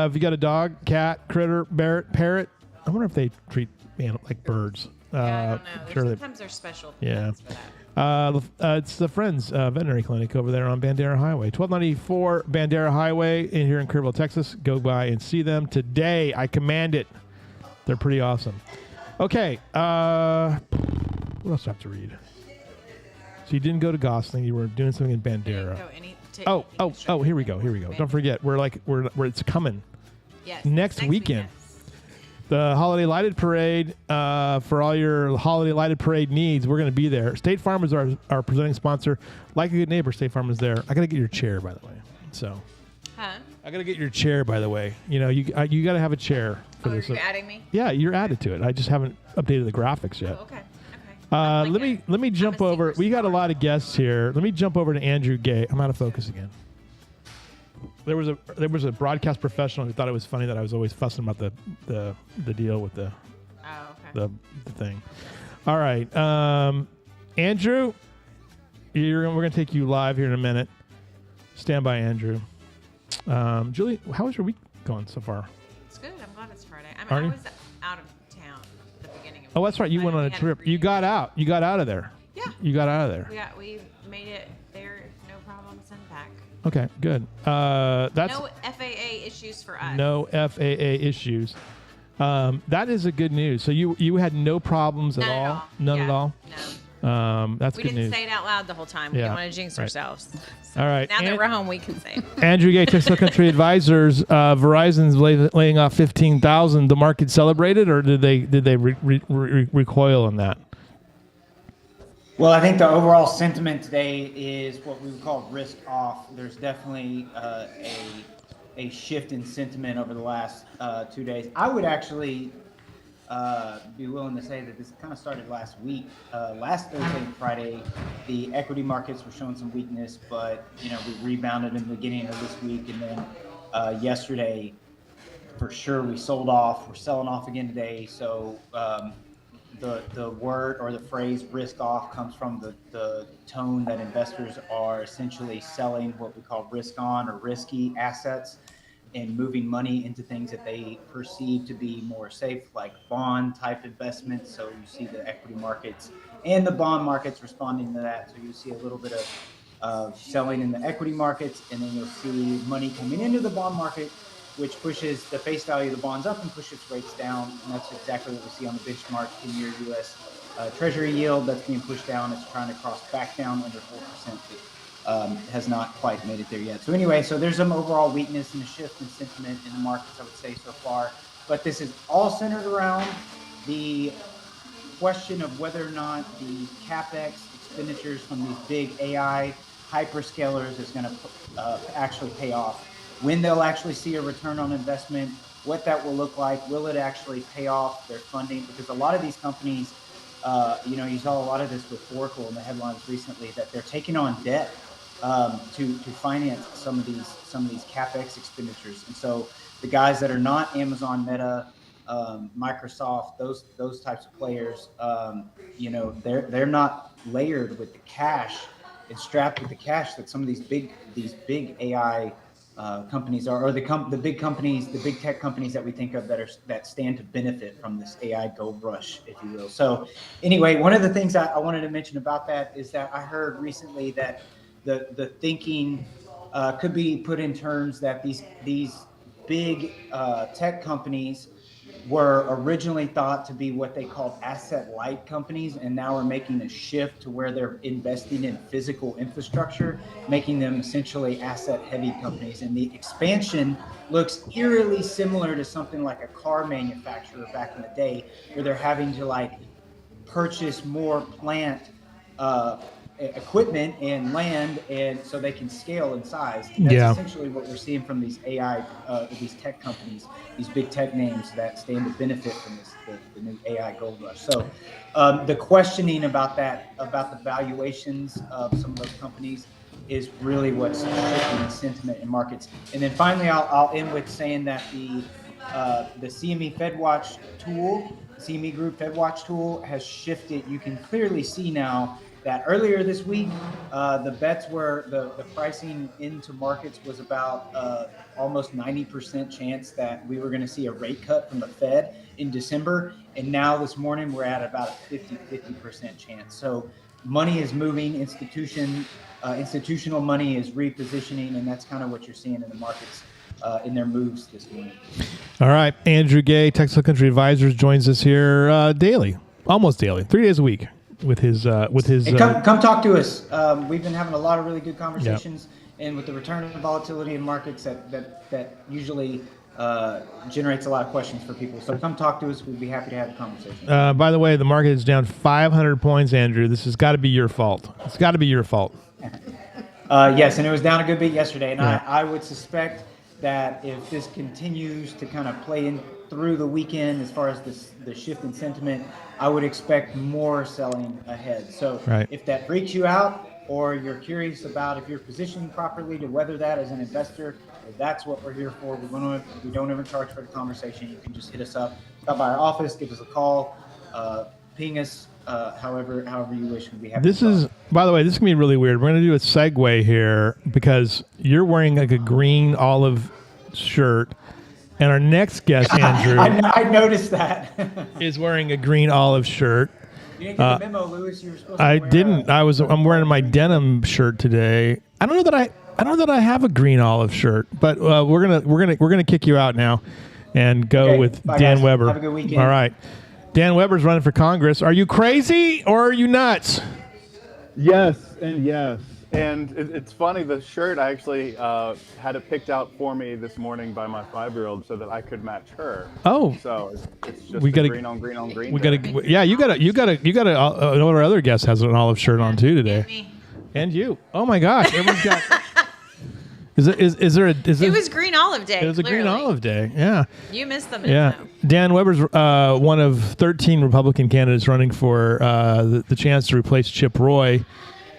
If you got a dog, cat, critter, parrot, I wonder if they treat like birds. Yeah, I don't know. Sure Sometimes there's special Yeah. things for that. It's the Friends Veterinary Clinic over there on Bandera Highway, 1294 Bandera Highway in here in Kerrville, Texas. Go by and see them today. I command it. They're pretty awesome. Okay. What else do I have to read? So you didn't go to Gosling. You were doing something in Bandera. Oh, here we go. Don't forget, we're it's coming. Yes. Next weekend. The Holiday Lighted Parade, for all your Holiday Lighted Parade needs, we're going to be there. State Farm is our presenting sponsor. Like a good neighbor, State Farm is there. I got to get your chair, by the way. So, Huh? I got to get your chair, by the way. You know, you got to have a chair for Oh, this. you're adding me? Yeah, you're added to it. I just haven't updated the graphics yet. Oh, okay. Okay. Let me jump over. We got a lot of guests here. Let me jump over to Andrew Gay. I'm out of focus again. There was a broadcast professional who thought it was funny that I was always fussing about the deal with the Oh, okay. the thing. All right, Andrew, we're gonna take you live here in a minute. Stand by, Andrew. Julie, how was your week going so far? It's good. I'm glad it's Friday. I Aren't mean, you? I was out of town at the beginning of Oh, that's right. You went on a trip. You got out. You got out of there. Yeah. You got out of there. We made it there, no problem, send back. Okay, good. That's No FAA issues for us. no FAA issues. That is a good news. So you had no problems None at all? at all. None Yeah, at all? No. That's We good didn't news. say it out loud the whole time. We Yeah, didn't want to jinx right. ourselves. So All right. now that we're home, we can say it. Andrew Gay, Texas Country Advisors. Verizon's laying off 15,000. The market celebrated, or did they recoil on that? Well, I think the overall sentiment today is what we would call risk off. There's definitely a shift in sentiment over the last 2 days. I would actually be willing to say that this kind of started last week. Last Thursday and Friday, the equity markets were showing some weakness, but we rebounded in the beginning of this week, and then yesterday, for sure, we sold off. We're selling off again today. So the word or the phrase "risk off" comes from the tone that investors are essentially selling what we call risk on or risky assets, and moving money into things that they perceive to be more safe, like bond type investments. So you see the equity markets and the bond markets responding to that. So you see a little bit of selling in the equity markets, and then you'll see money coming into the bond market, which pushes the face value of the bonds up and pushes rates down. And that's exactly what we see on the benchmark 10-year U.S. Treasury yield that's being pushed down. It's trying to cross back down under 4%. Has not quite made it there yet. So anyway, so there's some overall weakness and a shift in sentiment in the markets, I would say, so far. But this is all centered around the question of whether or not the CapEx expenditures from these big AI hyperscalers is going to actually pay off. When they'll actually see a return on investment, what that will look like, will it actually pay off their funding? Because a lot of these companies, you saw a lot of this with Oracle in the headlines recently, that they're taking on debt to finance some of these CapEx expenditures. And so the guys that are not Amazon, Meta, Microsoft, those types of players, they're not layered with the cash and strapped with the cash that some of these big AI companies are, or the big companies, the big tech companies that we think of that stand to benefit from this AI gold rush, if you will. So anyway, one of the things I wanted to mention about that is that I heard recently that the thinking could be put in terms that these big tech companies were originally thought to be what they called asset light companies, and now are making a shift to where they're investing in physical infrastructure, making them essentially asset heavy companies. And the expansion looks eerily similar to something like a car manufacturer back in the day, where they're having to purchase more plant equipment and land, and so they can scale in size. And that's essentially what we're seeing from these AI, these tech companies, these big tech names that stand to benefit from this, the new AI gold rush. So the questioning about that, about the valuations of some of those companies, is really what's shifting sentiment in markets. And then finally, I'll end with saying that the CME FedWatch tool, CME Group FedWatch tool, has shifted. You can clearly see now that earlier this week, the bets were the pricing into markets was about almost 90% chance that we were going to see a rate cut from the Fed in December. And now this morning, we're at about a 50% chance. So money is moving, institutional money is repositioning, and that's kind of what you're seeing in the markets in their moves this morning. All right. Andrew Gay, Texas Country Advisors, joins us here daily, almost daily, 3 days a week with his. Hey, come talk to us. We've been having a lot of really good conversations, and with the return of volatility in markets, that usually generates a lot of questions for people. So come talk to us. We'd be happy to have a conversation. By the way, the market is down 500 points, Andrew. This has got to be your fault. It's got to be your fault. Yes, and it was down a good bit yesterday, and Yeah. I would suspect that if this continues to kind of play in through the weekend, as far as the shift in sentiment, I would expect more selling ahead. So Right. if that freaks you out, or you're curious about if you're positioned properly to weather that as an investor, that's what we're here for. We don't ever charge for the conversation. You can just hit us up, stop by our office, give us a call, ping us. However you wish, we'd be happy. This is, by the way, this is going to be really weird. We're going to do a segue here because you're wearing like a green olive shirt, and our next guest, Andrew, I noticed that. is wearing a green olive shirt. You didn't get the memo, Lewis. You were supposed to I wear didn't. I'm wearing my denim shirt today. I don't know that I have a green olive shirt, but we're gonna kick you out now, and go Okay, with bye, Dan guys. Weber. Have a good weekend. All right, Dan Weber's running for Congress. Are you crazy or are you nuts? Yes, and yes. And it's funny, the shirt, I actually had it picked out for me this morning by my 5-year-old so that I could match her. Oh. So it's just We gotta- green on green on green. We gotta. Yeah, you gotta. One of our other guests has an olive shirt on too today, Me. and you. Oh my gosh, everyone's got. It was Green Olive Day. It was a green clearly. olive day. Yeah. You missed the Yeah, memo. Dan Weber's one of 13 Republican candidates running for the chance to replace Chip Roy.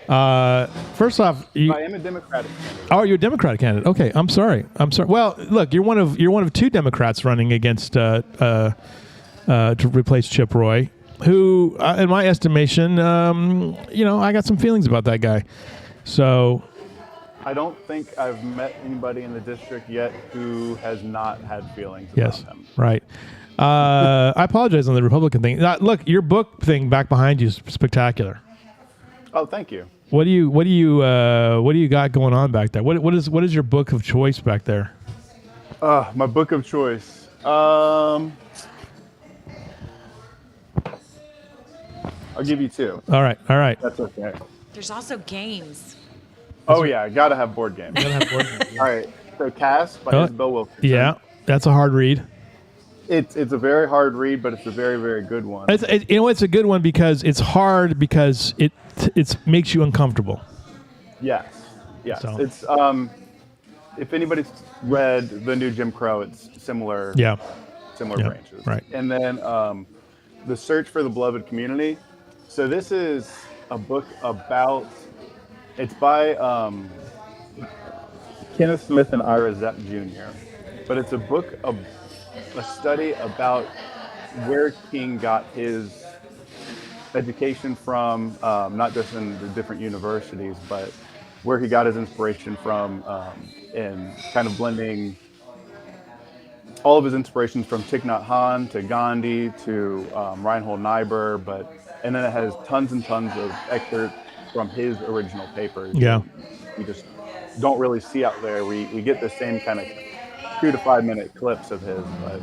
First off, I am a Democratic candidate. oh, you're a Democratic candidate. Okay, I'm sorry. Well, look, you're one of 2 Democrats running against to replace Chip Roy, who, in my estimation, I got some feelings about that guy. So. I don't think I've met anybody in the district yet who has not had feelings Yes, about him. right. I apologize on the Republican thing. Look, your book thing back behind you is spectacular. Oh, thank you. What do you got going on back there? What is your book of choice back there? My book of choice. I'll give you 2. All right. That's okay. There's also games. Oh yeah, gotta have board games. All right. So Cass by Isabel Wilkerson. Yeah, that's a hard read. It's a very hard read, but it's a very, very good one. It's a good one because it's hard because it makes you uncomfortable. Yes. So. It's if anybody's read the new Jim Crow, it's similar. Yeah. Branches. Right. And then The Search for the Beloved Community. So this is a book about. It's by Kenneth Smith and Ira Zepp Jr. But it's a book of a study about where King got his education from, not just in the different universities, but where he got his inspiration from, and kind of blending all of his inspirations from Thich Nhat Hanh to Gandhi to Reinhold Niebuhr, and then it has tons and tons of excerpts from his original papers. Yeah. We just don't really see out there. We get the same kind of 2 to 5 minute clips of his, but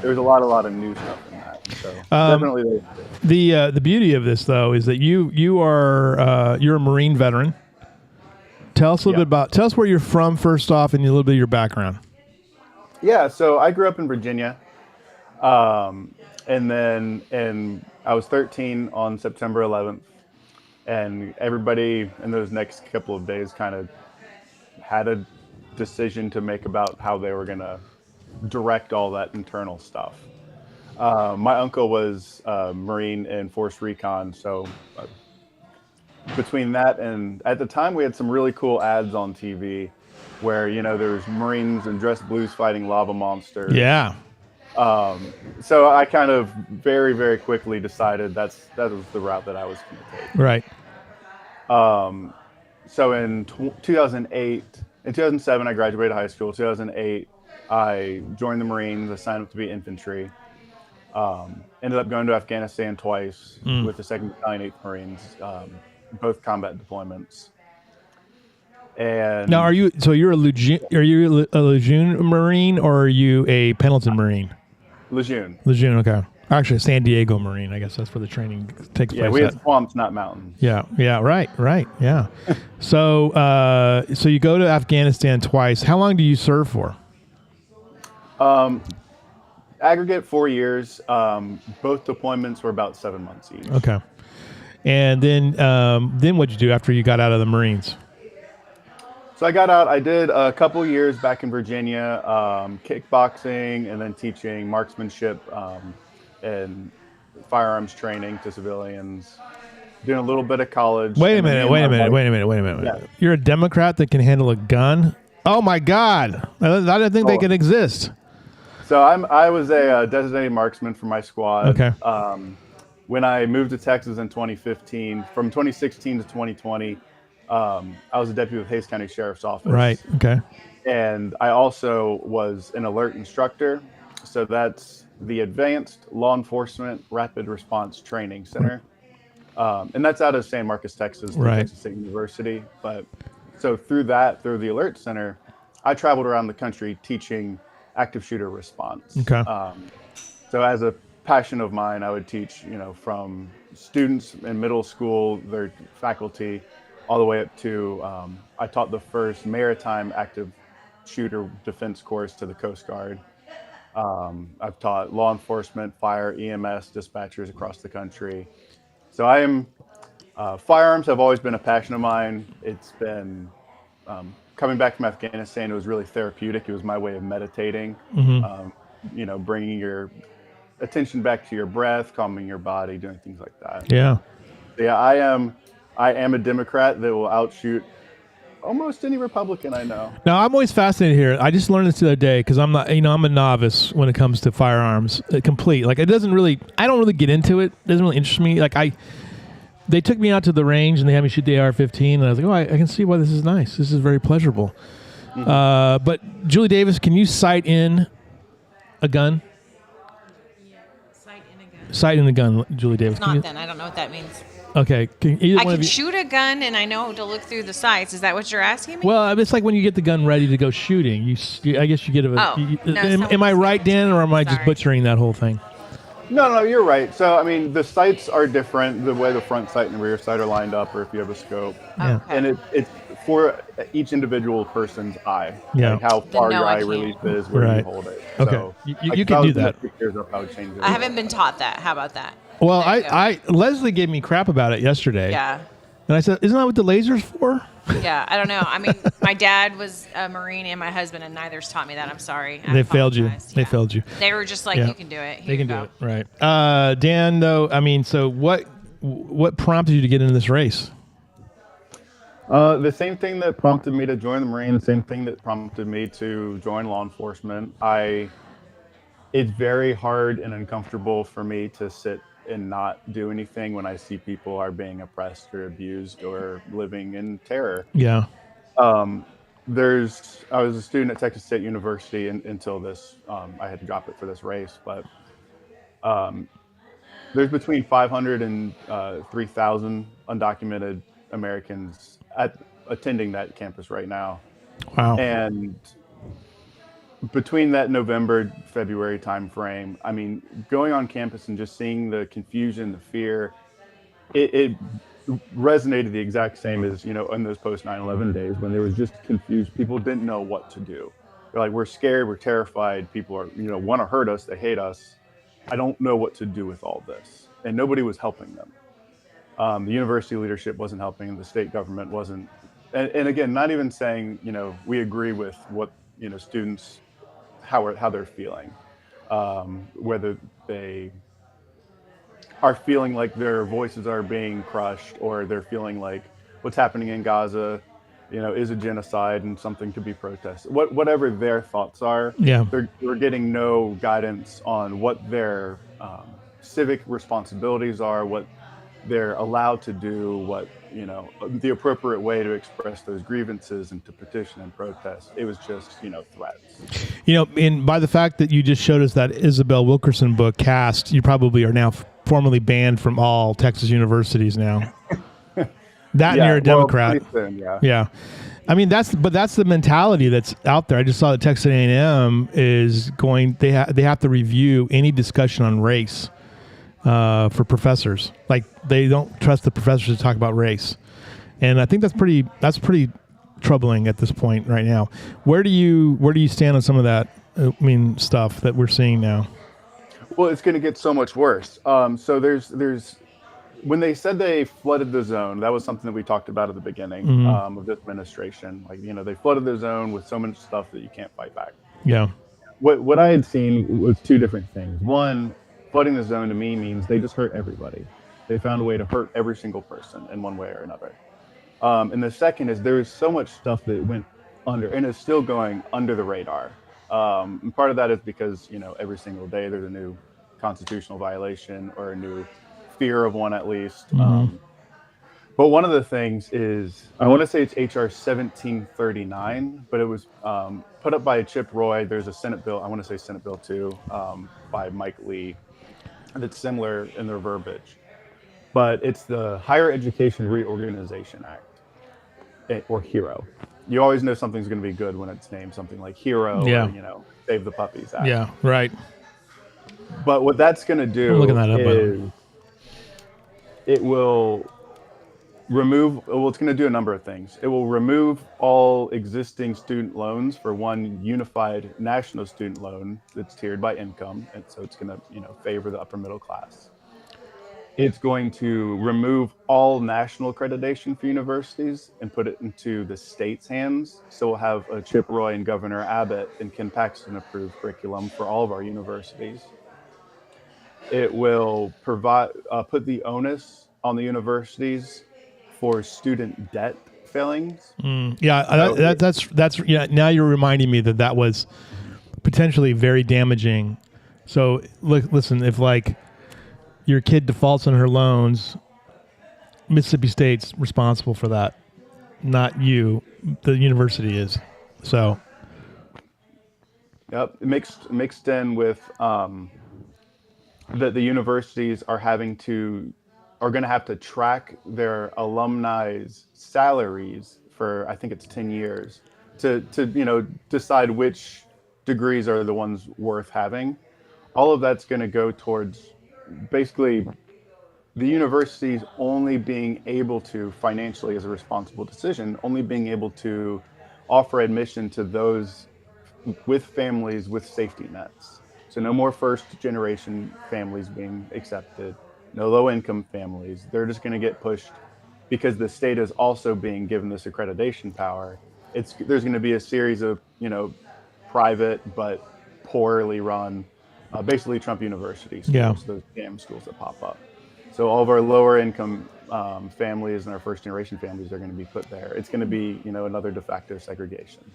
there's a lot of new stuff in that. So definitely The beauty of this though is that you're a Marine veteran. Tell us a little bit tell us where you're from first off, and a little bit of your background. Yeah, so I grew up in Virginia, and I was 13 on September 11th, And everybody in those next couple of days kind of had a decision to make about how they were going to direct all that internal stuff. My uncle was Marine in Force Recon, so between that and at the time we had some really cool ads on TV where there was Marines in dress blues fighting lava monsters. Yeah. So I kind of very, very quickly decided that was the route that I was going to take. Right. So in 2008, in 2007, I graduated high school. 2008, I joined the Marines. I signed up to be infantry. Ended up going to Afghanistan twice with the 2nd Battalion, 8th Marines, both combat deployments. And Now, you're a Lejeune Marine or are you a Pendleton Marine? Lejeune. Lejeune, okay. Actually, a San Diego Marine. I guess that's where the training takes place. Yeah, we had swamps, not mountains. Yeah, right, yeah. So you go to Afghanistan twice. How long do you serve for? Aggregate 4 years. Both deployments were about 7 months each. Okay. And then what'd you do after you got out of the Marines? So I got out. I did a couple years back in Virginia, kickboxing, and then teaching marksmanship and firearms training to civilians. Doing a little bit of college. Wait a minute. Yeah. You're a Democrat that can handle a gun? Oh my God! I didn't think they could exist. So I was a designated marksman for my squad. Okay. When I moved to Texas in 2015, from 2016 to 2020, I was a deputy with Hays County Sheriff's Office. Right. Okay. And I also was an alert instructor. So that's the Advanced Law Enforcement Rapid Response Training Center. And that's out of San Marcos, Texas, Right. Texas State University. But so through the Alert Center, I traveled around the country teaching active shooter response. Okay. So as a passion of mine, I would teach, from students in middle school, their faculty, all the way up to, I taught the first maritime active shooter defense course to the Coast Guard. I've taught law enforcement, fire, EMS, dispatchers across the country. So firearms have always been a passion of mine. It's been, coming back from Afghanistan, it was really therapeutic. It was my way of meditating, bringing your attention back to your breath, calming your body, doing things like that. Yeah. So yeah, I am a Democrat that will outshoot almost any Republican I know. Now, I'm always fascinated here. I just learned this the other day because I'm not, I'm a novice when it comes to firearms. Complete. Like, I don't really get into it. It doesn't really interest me. Like, they took me out to the range and they had me shoot the AR-15, and I was like, oh, I can see why this is nice. This is very pleasurable. Mm-hmm. But Julie Davis, can you sight in a gun? Sight in a gun, Julie Davis. Not then. I don't know what that means. Okay. I can shoot a gun and I know to look through the sights. Is that what you're asking me? Well, it's like when you get the gun ready to go shooting. I guess you get am I right, Dan, or am I just butchering that whole thing? No, you're right. So, I mean, the sights are different, the way the front sight and the rear sight are lined up, or if you have a scope. Yeah. And it's for each individual person's eye. Yeah. Like how far your eye can't. release is, where Right. you hold it. Okay. So, You can do that. I would change it. I haven't been taught that. How about that? Well, There you go. Leslie gave me crap about it yesterday. Yeah. And I said, isn't that what the laser's for? Yeah, I don't know. I mean, my dad was a Marine and my husband, and neither's taught me that. I'm sorry. I They failed you. apologize. They Yeah. failed you. They were just like, Yeah. you can do it. Here They you can go. do it. Right. Dan, though, I mean, so what prompted you to get into this race? The same thing that prompted me to join the Marine, the same thing that prompted me to join law enforcement. It's very hard and uncomfortable for me to sit and not do anything when I see people are being oppressed or abused or living in terror. Yeah. I was a student at Texas State University until this, I had to drop it for this race, but there's between 500 and 3,000 undocumented Americans attending that campus right now. Wow. And between that November, February timeframe, I mean, going on campus and just seeing the confusion, the fear, it resonated the exact same as, in those post 9/11 days when there was just confused. People didn't know what to do. They're like, we're scared, we're terrified. People are, want to hurt us. They hate us. I don't know what to do with all this. And nobody was helping them. The university leadership wasn't helping, the state government wasn't. And again, not even saying, we agree with what, students, how they're feeling, whether they are feeling like their voices are being crushed, or they're feeling like what's happening in Gaza, is a genocide and something to be protested. Whatever their thoughts are, Yeah. we're getting no guidance on what their civic responsibilities are, what they're allowed to do, what the appropriate way to express those grievances and to petition and protest. It was just threats. And by the fact that you just showed us that Isabel Wilkerson book, Cast, you probably are now formally banned from all Texas universities now. That and you're a Democrat. Well, pretty soon, Yeah. I mean, that's the mentality that's out there. I just saw that Texas A&M is going, they have to review any discussion on race for professors. Like, they don't trust the professors to talk about race. And I think that's pretty troubling at this point right now. Where do you stand on some of that stuff that we're seeing now? Well, it's going to get so much worse. So there's when they said they flooded the zone, that was something that we talked about at the beginning of this administration. Like, they flooded the zone with so much stuff that you can't fight back. Yeah. What I had seen was two different things. One, flooding the zone to me means they just hurt everybody. They found a way to hurt every single person in one way or another. And the second is there is so much stuff that went under and is still going under the radar. And part of that is because, every single day there's a new constitutional violation or a new fear of one, at least. But one of the things is, I want to say it's HR 1739, but it was put up by Chip Roy. There's a Senate bill, I want to say Senate Bill 2, by Mike Lee, that's similar in their verbiage. But it's the Higher Education Reorganization Act, or HERO. You always know something's going to be good when it's named something like HERO, or, Save the Puppies Act. Yeah, right. But what that's going to do I'm looking that up, is it will remove, well, it's going to do a number of things. It will remove all existing student loans for one unified national student loan that's tiered by income. And so it's going to, favor the upper middle class. It's going to remove all national accreditation for universities and put it into the state's hands. So we'll have a Chip Roy and Governor Abbott and Ken Paxton approved curriculum for all of our universities. It will provide put the onus on the universities for student debt failings. That's now you're reminding me that was potentially very damaging. So listen, if your kid defaults on her loans, Mississippi State's responsible for that, not you. The university is. So. Yep, mixed in with that the universities are going to have to track their alumni's salaries for, I think it's 10 years to decide which degrees are the ones worth having. All of that's going to go towards basically the universities only being able to, financially as a responsible decision, only being able to offer admission to those with families with safety nets. So no more first generation families being accepted, no low income families. They're just going to get pushed because the state is also being given this accreditation power. There's going to be a series of, private but poorly run, basically Trump University schools, those scam schools that pop up. So all of our lower income families and our first generation families are going to be put there. It's going to be, another de facto segregation.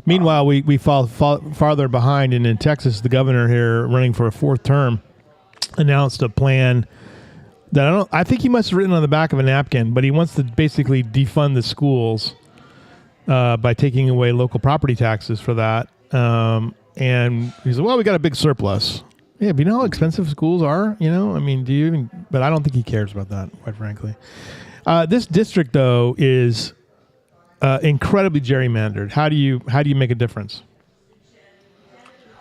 Meanwhile, we fall farther behind, and in Texas, the governor here running for a fourth term announced a plan that I think he must have written on the back of a napkin, but he wants to basically defund the schools by taking away local property taxes for that. And he said, well, we got a big surplus. Yeah, but you know how expensive schools are? Do you even, but I don't think he cares about that, quite frankly. This district, though, is incredibly gerrymandered. How do you make a difference?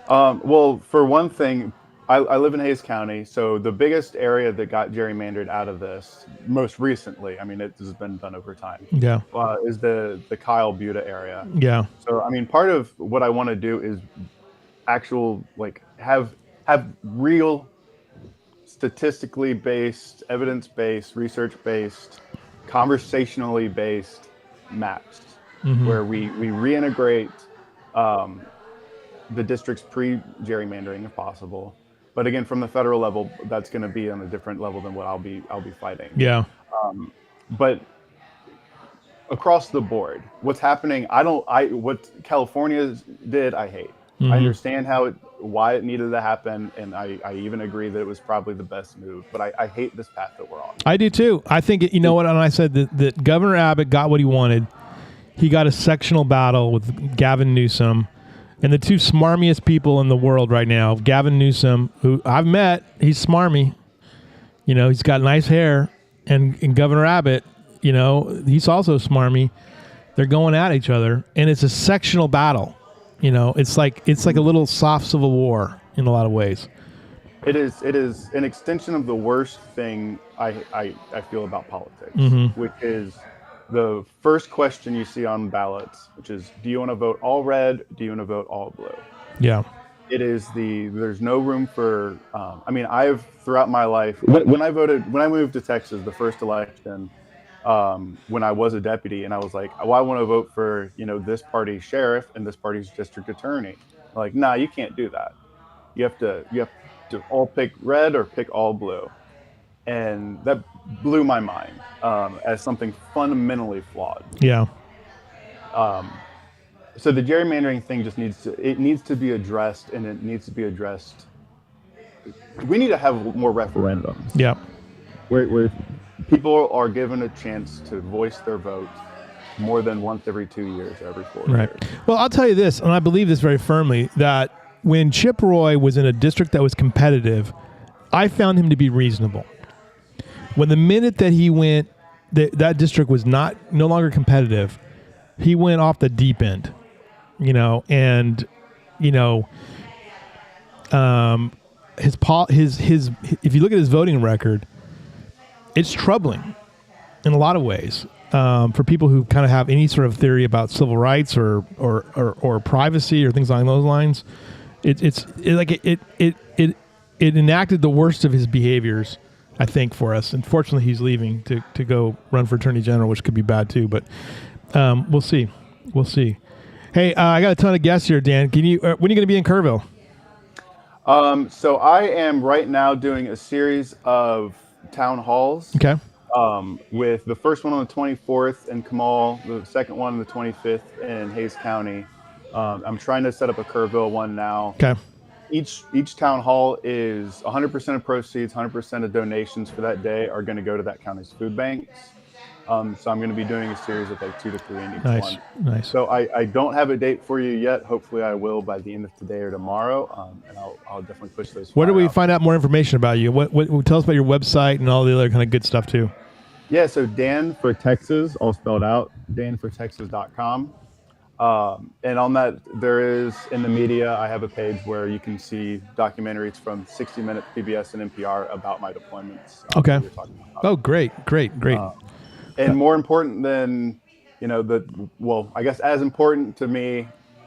Well, for one thing, I live in Hays County, so the biggest area that got gerrymandered out of this most recently, it has been done over time, is the Kyle Buda area. Yeah. So, part of what I want to do is have real statistically based, evidence based, research based, conversationally based maps where we reintegrate the district's pre-gerrymandering if possible. But again, from the federal level, that's going to be on a different level than what I'll be fighting. Yeah. But across the board, what's happening, what California did, I hate. I understand why it needed to happen, and I even agree that it was probably the best move. But I hate this path that we're on. I do too. I think, you know what, and I said that Governor Abbott got what he wanted. He got a sectional battle with Gavin Newsom. And the two smarmiest people in the world right now, Gavin Newsom, who I've met, he's smarmy. You know, he's got nice hair. And Governor Abbott, you know, he's also smarmy. They're going at each other. And it's a sectional battle. You know, it's like a little soft civil war in a lot of ways. It is an extension of the worst thing I feel about politics, which is the first question you see on ballots, which is, do you want to vote all red? Do you want to vote all blue? Yeah. It is there's no room for, I've throughout my life, when I moved to Texas, the first election, when I was a deputy, and I was like, well, I want to vote for, this party's sheriff and this party's district attorney. I'm like, nah, you can't do that. You have to all pick red or pick all blue. And that blew my mind as something fundamentally flawed. Yeah. So the gerrymandering thing just needs to be addressed, and it needs to be addressed. We need to have more referendums. Yeah. Where people are given a chance to voice their vote more than once every 2 years, or every 4 years. Well, I'll tell you this, and I believe this very firmly, that when Chip Roy was in a district that was competitive, I found him to be reasonable. When the minute that he went, that district was no longer competitive, he went off the deep end, and his if you look at his voting record, it's troubling in a lot of ways for people who kind of have any sort of theory about civil rights or privacy or things along those lines. It enacted the worst of his behaviors, I think, for us. Unfortunately, he's leaving to go run for attorney general, which could be bad too. But we'll see. We'll see. Hey, I got a ton of guests here, Dan. When are you going to be in Kerrville? So I am right now doing a series of town halls. Okay. With the first one on the 24th in Kamal, the second one on the 25th in Hays County. I'm trying to set up a Kerrville one now. Okay. Each town hall is 100% of proceeds, 100% of donations for that day are going to go to that county's food banks. So I'm going to be doing a series of like 2 to 3 in each one. Nice. So I don't have a date for you yet. Hopefully I will by the end of today or tomorrow. And I'll definitely push those. Where do we find out more information about you? What tell us about your website and all the other kind of good stuff too. Yeah. So Dan for Texas, all spelled out, danfortexas.com. And on that, there is, in the media, I have a page where you can see documentaries from 60 Minutes, PBS, and NPR about my deployments. Okay. Oh, great. And more important than, I guess as important to me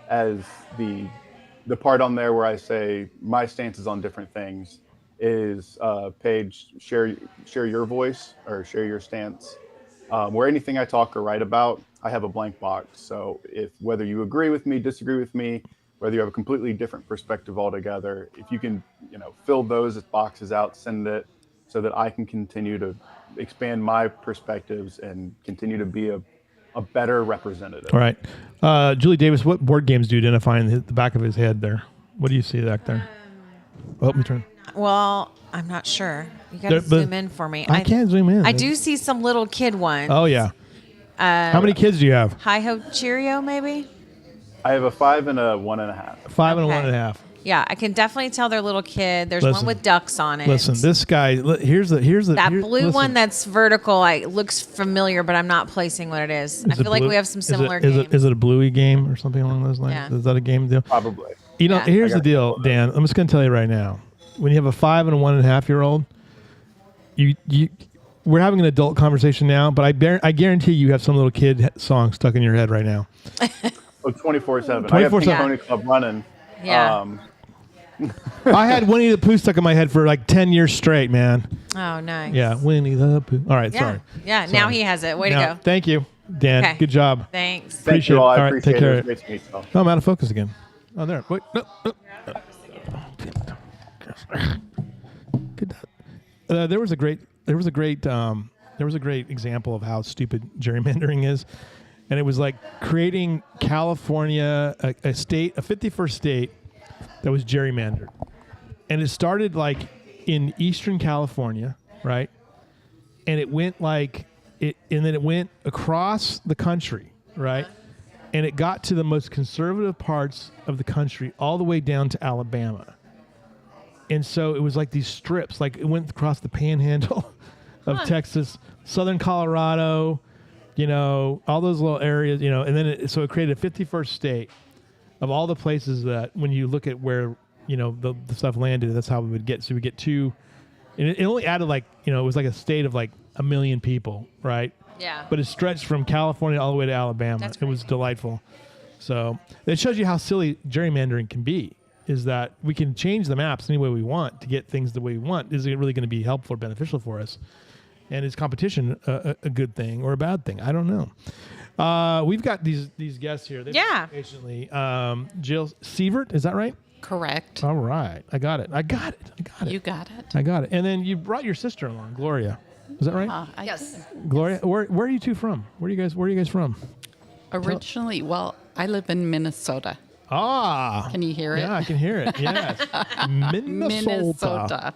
as the part on there where I say my stances on different things is page share your voice or share your stance. Where anything I talk or write about, I have a blank box. So whether you agree with me, disagree with me, whether you have a completely different perspective altogether, if you can, fill those boxes out, send it so that I can continue to expand my perspectives and continue to be a better representative. All right. Julie Davis, what board games do you identify in the back of his head there? What do you see back there? Let me turn. Well, I'm not sure. You got to zoom in for me. I can't zoom in. I do see some little kid ones. Oh, yeah. How many kids do you have? Hi-Ho Cheerio, maybe? I have a 5 and a 1.5. 5 and a 1.5. Yeah, I can definitely tell they're little kid. There's one with ducks on it. Listen, this guy, here's blue one that's vertical. Looks familiar, but I'm not placing what it is. I feel like we have some similar games. Is it a Bluey game or something along those lines? Yeah. Is that a game deal? Probably. Here's the deal, Dan. I'm just going to tell you right now. When you have a 5 and a 1.5-year-old, we're having an adult conversation now, but I guarantee you have some little kid song stuck in your head right now. 24/7. 24/7. I have Pink Pony Club running. Yeah. I had Winnie the Pooh stuck in my head for like 10 years straight, man. Oh, nice. Yeah, Winnie the Pooh. All right, Yeah. sorry. Yeah. Now Sorry. he has it. Way Now, to go. Thank you, Dan. Okay. Good job. Thanks. Thank Appreciate you all. it. I All right, appreciate take it. care. It was great to meet you all. Oh, I'm out of focus again. Oh, there. Wait. No. Good. There was a great example of how stupid gerrymandering is, and it was like creating California a state, a 51st state that was gerrymandered, and it started like in Eastern California, right? And it went like it, and then it went across the country, right? And it got to the most conservative parts of the country, all the way down to Alabama. And so it was like these strips, like it went across the panhandle of Texas, southern Colorado, all those little areas, and then so it created a 51st state of all the places that when you look at where, the stuff landed, that's how we would get. So we get two, and it only added like, it was like a state of like 1 million people, right? Yeah. But it stretched from California all the way to Alabama. That's It was great. delightful. So it shows you how silly gerrymandering can be, is that we can change the maps any way we want to get things the way we want. Is it really going to be helpful or beneficial for us? And is competition a good thing or a bad thing? I don't know. We've got these guests here. They've Yeah. been patiently. Jill Sievert, is that right? Correct. All right. I got it. You got it. I got it. And then you brought your sister along, Gloria. Is that right? I Yes. did. Gloria, where are you two from? Where are you guys from? Originally, well, I live in Minnesota. Ah. Can you hear it? Yeah, I can hear it. Yes. Minnesota.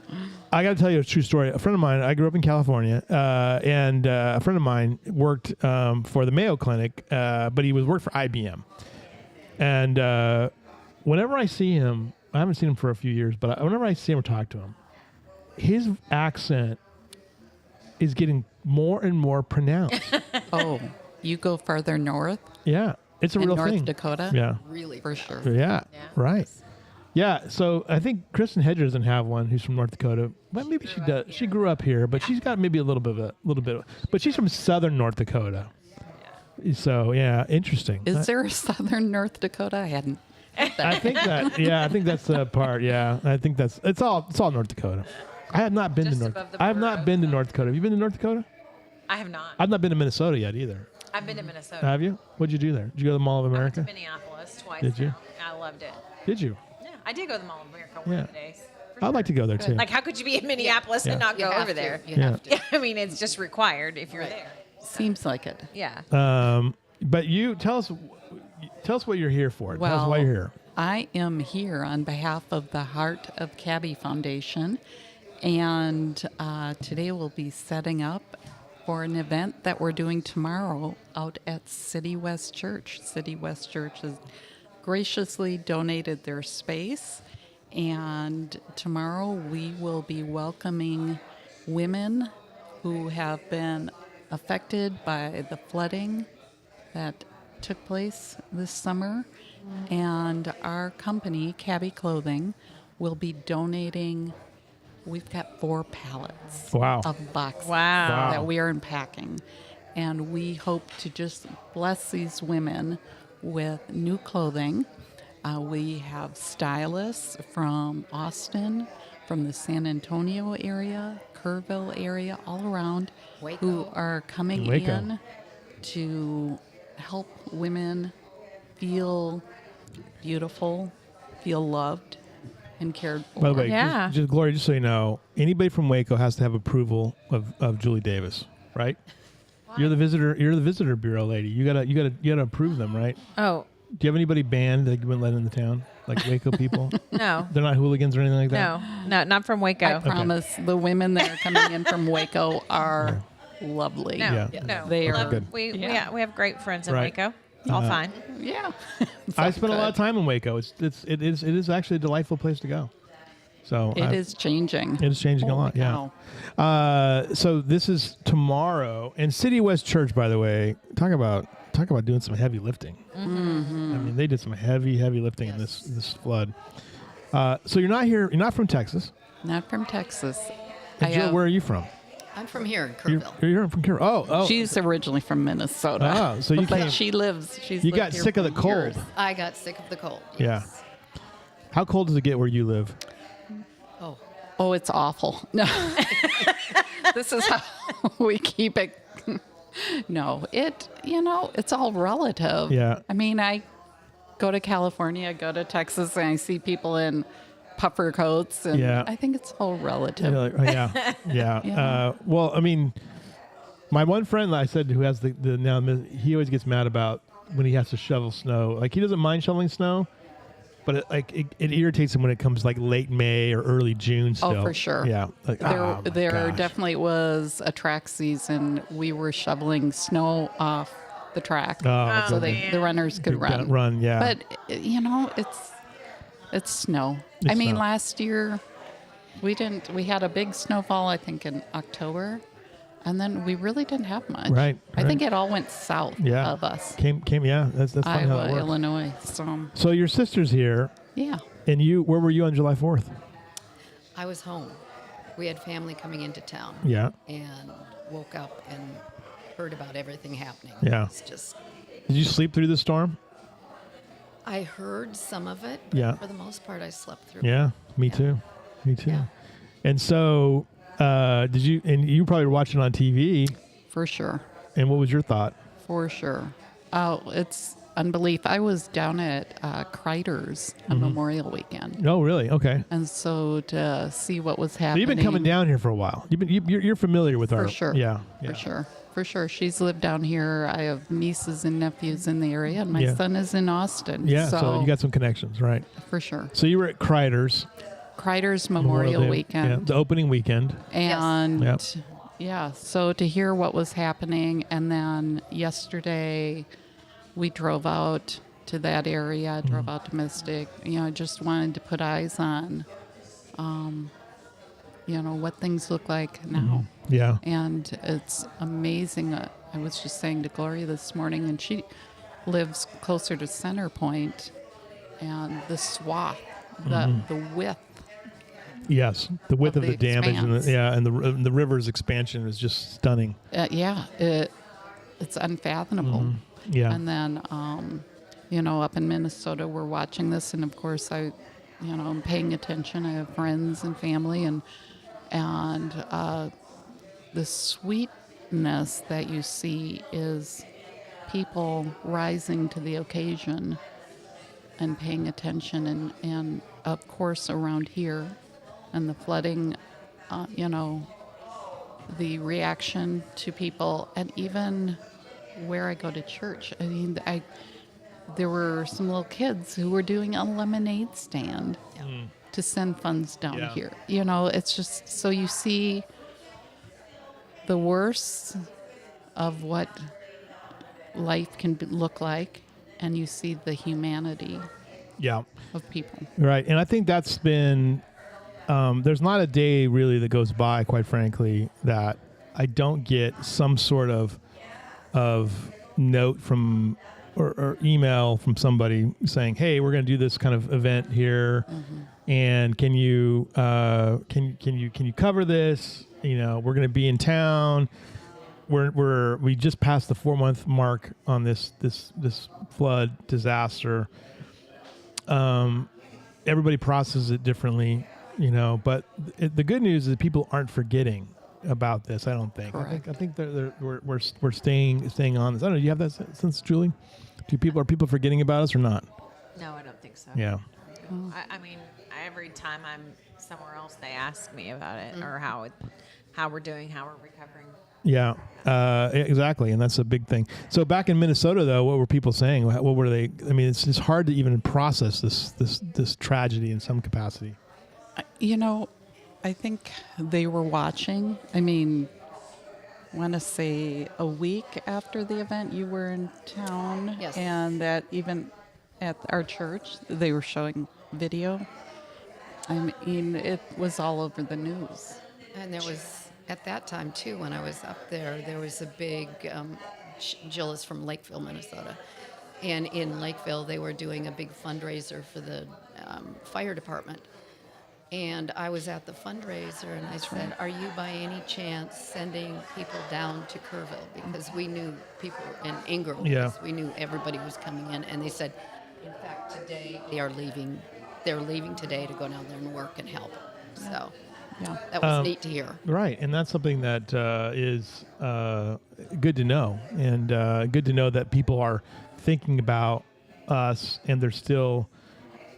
I got to tell you a true story. A friend of mine, I grew up in California, and a friend of mine worked for the Mayo Clinic, but he worked for IBM. And whenever I see him, I haven't seen him for a few years, but whenever I see him or talk to him, his accent is getting more and more pronounced. Oh, you go farther north Yeah, it's a in real North thing. Dakota? Yeah, Really. For sure. yeah, right. Yeah, so I think Kristen Hedger doesn't have one who's from North Dakota. Well, maybe she does. She grew up here, but she's got maybe a little bit. But she's from southern North Dakota. So yeah, interesting. Is there a southern North Dakota? I hadn't. I think that. Yeah, I think that's the part. Yeah, I think it's all North Dakota. I have not been Just to North. above the I have border not of, been to North Dakota. Have you been to North Dakota? I have not. I've not been to Minnesota yet either. I've been to Minnesota. Have you? What'd you do there? Did you go to the Mall of I went to America? Minneapolis twice. Did you? now. I loved it. Did you? Yeah, I did go to the Mall of America one Yeah. of the days. For I'd like to sure. go there too. Like, how could you be in Minneapolis Yeah. and not You go have over to. there? You Yeah. have to. I mean, it's just required if you're there. Seems like it. Yeah. But you tell us what you're here for. Tell us why you're here. I am here on behalf of the Heart of Cabby Foundation, and today we'll be setting up for an event that we're doing tomorrow out at City West Church. City West Church has graciously donated their space, and tomorrow we will be welcoming women who have been affected by the flooding that took place this summer. And our company, Cabby Clothing, will be donating. We've got 4 pallets Wow. of boxes Wow. that we are unpacking. And we hope to just bless these women with new clothing. We have stylists from Austin, from the San Antonio area, Kerrville area, all around, who Waco. are coming Waco. in to help women feel beautiful, feel loved, and cared for. By the way, Yeah. just Gloria, just so you know, anybody from Waco has to have approval of Julie Davis, right? You're the visitor bureau lady. You gotta approve them, right? Oh, Do you have anybody banned that you've been let in the town, like Waco people? no. They're not hooligans or anything like that. No, not from Waco. I promise the women that are coming in from Waco are lovely. No, Yeah. no. They Love- are good. We Yeah. we have great friends in Right. Waco. It's all fine. Yeah. I spent a lot of time in Waco. It is actually a delightful place to go. So It is changing. It is changing a lot. Holy Yeah. cow. So this is tomorrow, and City West Church, by the way. Talk about doing some heavy lifting. Mm-hmm. I mean, they did some heavy lifting in this flood. So you're not here. You're not from Texas. Not from Texas. And Jill, where are you from? I'm from here in Kerrville. You're from here. Oh. She's originally from Minnesota. Oh, so you but came- she's You lived got here sick of for the cold. years. I got sick of the cold. Yeah. Yes. How cold does it get where you live? Oh, it's awful. No, this is how we keep it. No, it's all relative. Yeah. I mean, I go to California, go to Texas, and I see people in puffer coats, and Yeah. I think it's all relative. You're like, oh, yeah, yeah. Yeah. Well, I mean, my one friend that I said who has the now, he always gets mad about when he has to shovel snow. Like he doesn't mind shoveling snow, but it irritates him when it comes like late May or early June. Still. Oh, for sure. Yeah. Like, oh, my There gosh. definitely was a track season. We were shoveling snow off the track Oh, so okay. the runners could run. Run, yeah. But it's snow. It's I mean, snow. last year we had a big snowfall, I think in October, and then we really didn't have much. Right, I think right. it all went south Yeah. of us. Came. Yeah. That's funny how it Iowa, works. Illinois. So your sister's here, Yeah. and where were you on July 4th? I was home. We had family coming into town. Yeah. And woke up and heard about everything happening. Yeah. It's just, Did you sleep through the storm? I heard some of it, but Yeah. for the most part, I slept through. Yeah. Me Yeah. too. Me too. Yeah. And so, did you? And you probably were watching on TV. For sure. And what was your thought? For sure. Oh, it's unbelief. I was down at Kreider's on Memorial Weekend. Oh, really? Okay. And so to see what was So happening. you've been coming down here for a while. You're familiar with our. For sure. Yeah. For sure. She's lived down here. I have nieces and nephews in the area, and my Yeah. son is in Austin. Yeah. So you got some connections, right? For sure. So you were at Kreider's Kreider's Memorial Day- Weekend. yeah, the opening weekend. And Yep. yeah, so to hear what was happening, and then yesterday we drove out to that area, drove out to Mystic. I just wanted to put eyes on, what things look like now. Yeah. And it's amazing. I was just saying to Gloria this morning, and she lives closer to Center Point, and the swath, the width. Yes. The width Of of the the damage expanse. and the river's expansion is just stunning. It's unfathomable. Yeah. And then, up in Minnesota, we're watching this, and of course, I'm paying attention. I have friends and family, and the sweetness that you see is people rising to the occasion and paying attention, and of course, around here, and the flooding, the reaction to people, and even where I go to church. I mean, there were some little kids who were doing a lemonade stand to send funds down Yeah. here. It's just so you see the worst of what life can look like, and you see the humanity Yeah. of people. Right. And I think that's been, there's not a day really that goes by, quite frankly, that I don't get some sort of note from or email from somebody saying, "Hey, we're going to do this kind of event here, and can you cover this? We're going to be in town. We just passed the 4-month mark on this flood disaster. Everybody processes it differently, but the good news is that people aren't forgetting about this. I don't think. Correct. I think we're staying on this. I don't know. Do you have that sense, Julie? Are people forgetting about us or not? No, I don't think so. Yeah. I mean, every time I'm somewhere else, they ask me about it or how we're doing, how we're recovering. Yeah, exactly, and that's a big thing. So back in Minnesota, though, what were people saying? What were they? I mean, it's hard to even process this tragedy in some capacity. I think they were watching. I mean, I want to say a week after the event, you were in town. Yes. And that even at our church, they were showing video. I mean, it was all over the news. And there was, at that time too, when I was up there was a big, Jill is from Lakeville, Minnesota. And in Lakeville, they were doing a big fundraiser for the fire department. And I was at the fundraiser, and I said, "Are you by any chance sending people down to Kerrville?" Because we knew people in Ingram. Yeah. We knew everybody was coming in. And they said, in fact, today they are leaving they're leaving today to go down there and work and help. So Yeah. that was neat to hear. Right, and that's something that is good to know, and good to know that people are thinking about us, and there's still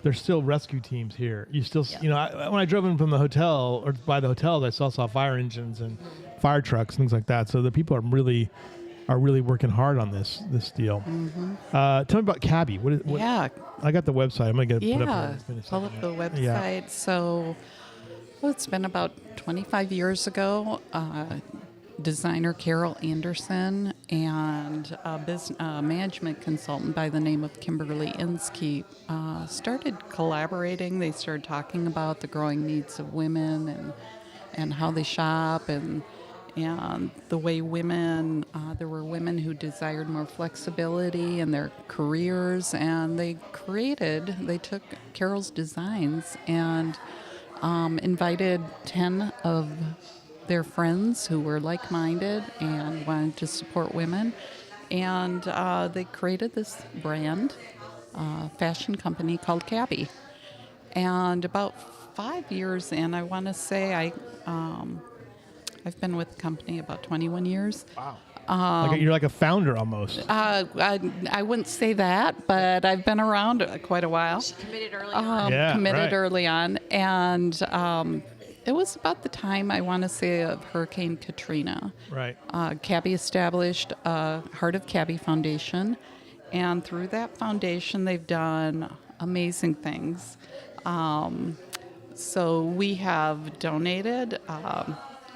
rescue teams here. You still, Yeah. you know, when I drove in from the hotel or by the hotels, I saw fire engines and fire trucks, things like that. So the people are really working hard on this deal. Tell me about Cabby. What? Yeah. I got the website. I'm gonna get it put up Yeah, here. It's been a pull up second. the website. Yeah. So, well, it's been about 25 years ago. Designer Carol Anderson and a business management consultant by the name of Kimberly Inskeep started collaborating. They started talking about the growing needs of women and how they shop and the way women, there were women who desired more flexibility in their careers, and they took Carol's designs and invited 10 of their friends who were like-minded and wanted to support women, and they created this brand, fashion company called Cabby. And about 5 years in, I want to say I've been with the company about 21 years. Wow. You're like a founder almost. I wouldn't say that, but I've been around quite a while. She committed early on. Yeah, Committed right. early on, and it was about the time, I want to say, of Hurricane Katrina. Right. Cabby established Heart of Cabby Foundation, and through that foundation, they've done amazing things. So we have donated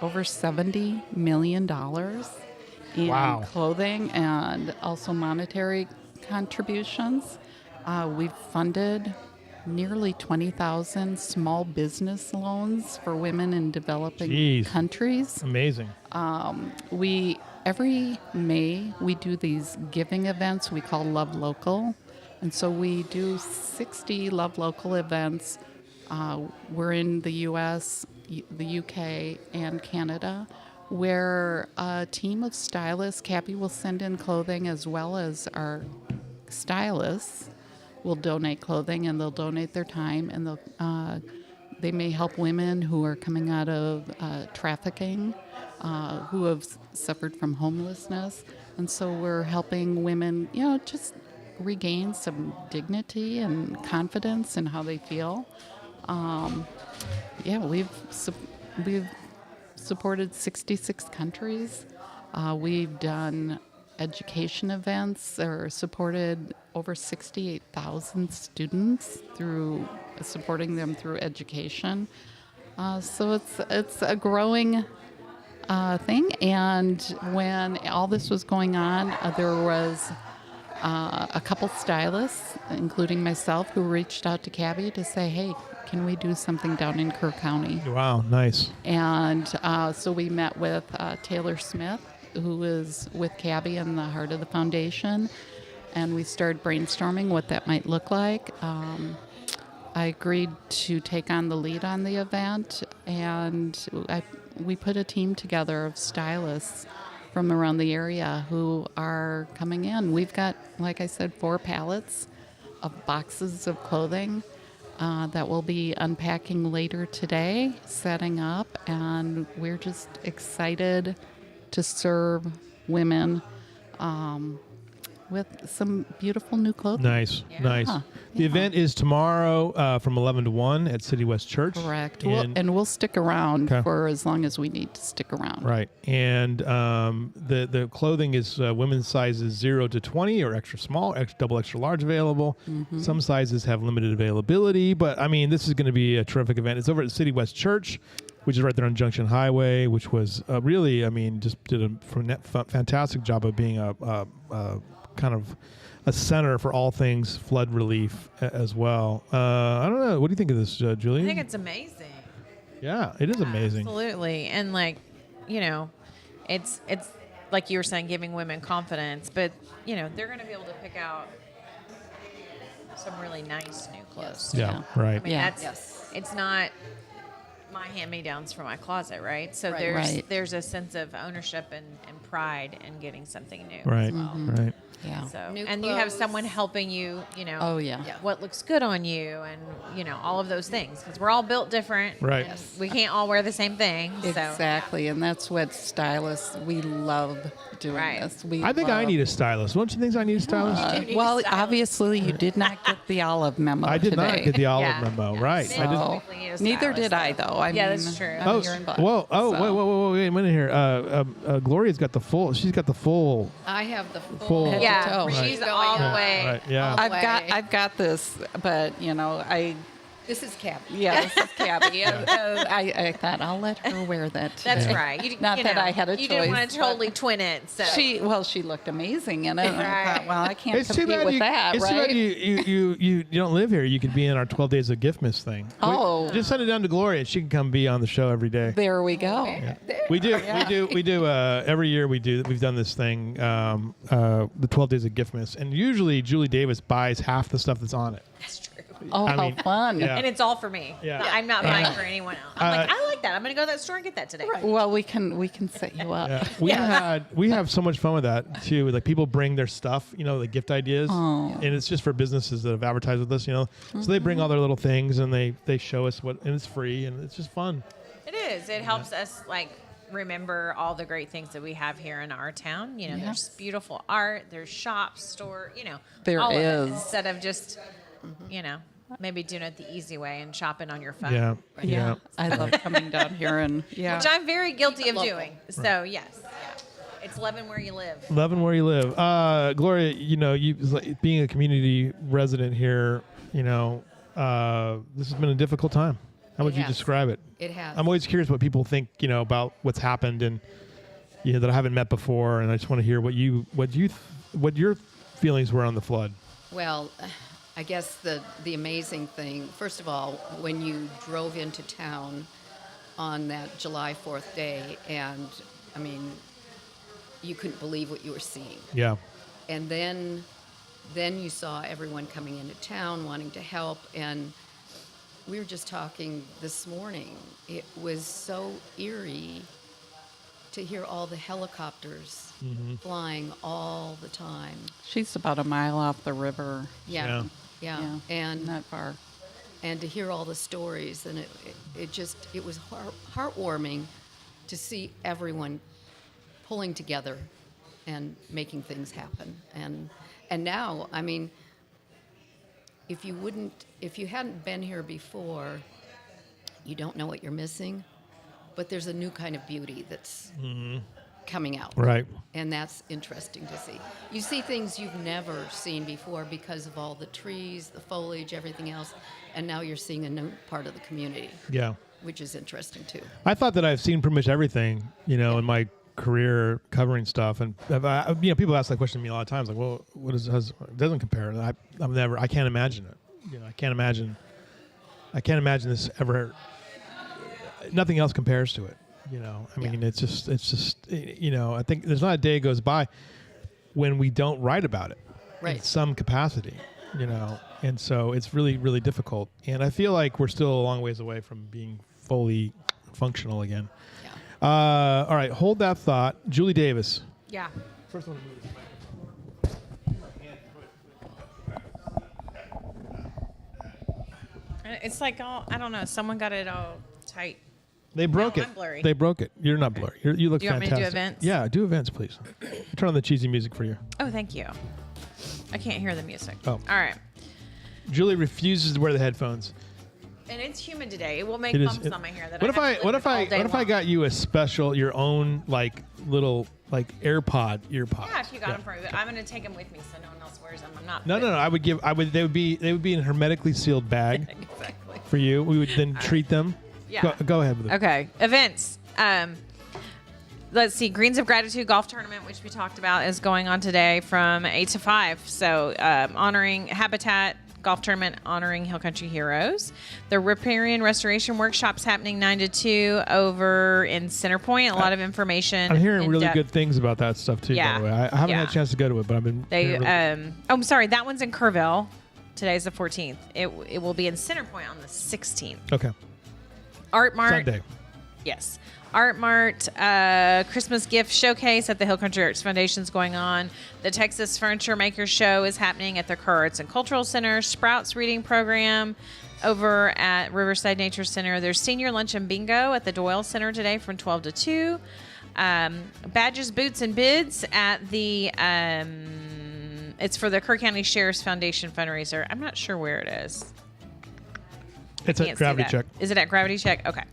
over $70 million in Wow. clothing and also monetary contributions. We've funded nearly 20,000 small business loans for women in developing Jeez. countries. Amazing. Every May we do these giving events we call Love Local, and so we do 60 Love Local events. We're in the U.S., the UK, and Canada, where a team of stylists, Cabby will send in clothing, as well as our stylists will donate clothing, and they'll donate their time, and they may help women who are coming out of trafficking, who have suffered from homelessness. And so we're helping women, just regain some dignity and confidence in how they feel. We've supported 66 countries. We've done education events or supported over 68,000 students through supporting them through education. So it's a growing thing. And when all this was going on, there was a couple stylists, including myself, who reached out to Cabby to say, hey, can we do something down in Kerr County? Wow. Nice. And so we met with Taylor Smith, who is with Cabby in the heart of the foundation, and we started brainstorming what that might look like. I agreed to take on the lead on the event, and we put a team together of stylists from around the area who are coming in. We've got, like I said, 4 pallets of boxes of clothing that we'll be unpacking later today, setting up, and we're just excited to serve women with some beautiful new clothing. Nice. Nice. The event is tomorrow from 11 to 1 at City West Church. Correct. And We'll stick around Okay. for as long as we need to stick around. Right. And the clothing is women's sizes 0 to 20 or extra small, double extra large available. Some sizes have limited availability, but I mean, this is going to be a terrific event. It's over at City West Church, which is right there on Junction Highway, which was really, I mean, just did a fantastic job of being a kind of a center for all things flood relief as well. I don't know. What do you think of this, Julie? I think it's amazing. Yeah, it is amazing. Absolutely. And it's like you were saying, giving women confidence, but they're going to be able to pick out some really nice new clothes. Yeah, I right. mean, Yeah. it's not my hand-me-downs from my closet, right? So Right. there's a sense of ownership and pride in getting something new. Right, as well. right. Yeah. So, New and you have clothes. someone helping you, Oh, yeah. Yeah. what looks good on you, and all of those things, because we're all built different. Right. and we can't all wear the same thing. So Exactly, and that's what stylists, we love doing Right. this. We I think I love- need a stylist. Don't you think I need a stylist? You need a well, stylist. obviously, you did not get the olive memo I did today. not get the olive Yeah. memo. Right. Yeah. I did. So- Typically need a Neither stylist, did I, though. I Yeah, mean, that's true. I'm Oh, your inbox, whoa! Oh, so. wait a minute here. Gloria's got the full. She's got the full. I have the full. Full- Head to Yeah, toe. she's Right. all the Yeah. way. Right. Yeah. I've I've got this, but This is Cap. this is Cabby. I thought I'll let her wear that That's today. right. You, Not you that know, I had a You choice. didn't want to but totally twin it. So she looked amazing in it. And I Right. thought, well, I can't It's too compete bad with you. that, It's right? too bad you don't live here. You could be in our 12 Days of Giftmas thing. Oh. Just send it down to Gloria. She can come be on the show every day. There we go. We do. Every year we've done this thing, the 12 Days of Giftmas, and usually Julie Davis buys half the stuff that's on it. that's true. Oh, I how mean, fun. yeah. And it's all for me. Yeah. I'm not buying for anyone else. I'm like, I like that. I'm going to go to that store and get that today. Well, we can set you up. Yeah. We have so much fun with that too. Like people bring their stuff, the gift ideas, Oh. and it's just for businesses that have advertised with us, So they bring all their little things and they show us and it's free and it's just fun. It is. It helps us remember all the great things that we have here in our town. There's beautiful art, there's shops, store, There all of it, is. instead of just, maybe doing it the easy way and shopping on your phone. Yeah. Yeah, I love coming down here and Which I'm very guilty of doing. So yes, it's loving where you live. Loving where you live. Gloria, you being a community resident here, this has been a difficult time. How would you has. describe it? It has. I'm always curious what people think, about what's happened and that I haven't met before, and I just want to hear what your feelings were on the flood. Well, I guess the amazing thing, first of all, when you drove into town on that July 4th day, and I mean, you couldn't believe what you were seeing. Yeah. And then you saw everyone coming into town wanting to help, and we were just talking this morning. It was so eerie to hear all the helicopters flying all the time. she's about a mile off the river. Yeah. Yeah, And not far. and to hear all the stories, and it was heartwarming to see everyone pulling together and making things happen. And now, I mean, if you hadn't been here before, you don't know what you're missing, but there's a new kind of beauty that's coming out. Right. And that's interesting to see. You see things you've never seen before because of all the trees, the foliage, everything else, and now you're seeing a new part of the community, Yeah. which is interesting too. I thought that I've seen pretty much everything, in my career covering stuff, and people ask that question to me a lot of times, like, well, what is it doesn't compare. And I can't imagine it. I can't imagine this ever. Nothing else compares to it. I mean, it's just, I think there's not a day goes by when we don't write about it in Right. some capacity, and so it's really, really difficult. And I feel like we're still a long ways away from being fully functional again. Yeah. All right, hold that thought. Julie Davis. Yeah. First one. It's like all, I don't know. Someone got it all tight. They broke No, it. I'm blurry. They broke it. You're not blurry. You look Do you want me to fantastic. do events? Yeah, do events, please. Turn on the cheesy music for you. Oh, thank you. I can't hear the music. Oh. All right. Julie refuses to wear the headphones. And it's humid today. It will make It is. bumps on my hair. That What if I I? have to What live if with I? all day What if I long. got you a special, your own little AirPod earpod? Yeah, if you got them for me, but I'm gonna take them with me so no one else wears them. I'm not. No. I would give. They would be in a hermetically sealed bag Exactly. for you. We would then treat them. Yeah. Go ahead with it. Okay. Events. Let's see. Greens of Gratitude Golf Tournament, which we talked about, is going on today from 8 to 5. So honoring Habitat Golf Tournament, honoring Hill Country Heroes. The Riparian Restoration Workshop's happening 9 to 2 over in Center Point. A lot of information. I'm hearing in really depth. good things about that stuff too. Yeah. By the way, I haven't Yeah. had a chance to go to it, but I've been. They, hearing really- I'm sorry, that one's in Kerrville. Today's the 14th. It will be in Center Point on the 16th. okay. Art Mart. Sunday. Yes. Art Mart, Christmas gift showcase at the Hill Country Arts Foundation is going on. The Texas Furniture Makers Show is happening at the Kerr Arts and Cultural Center. Sprouts Reading Program over at Riverside Nature Center. There's Senior Lunch and Bingo at the Doyle Center today from 12 to 2. Badges, Boots, and Bids at the... it's for the Kerr County Sheriff's Foundation fundraiser. I'm not sure where it is. It's at Gravity Check. Is it at Gravity Check? Okay.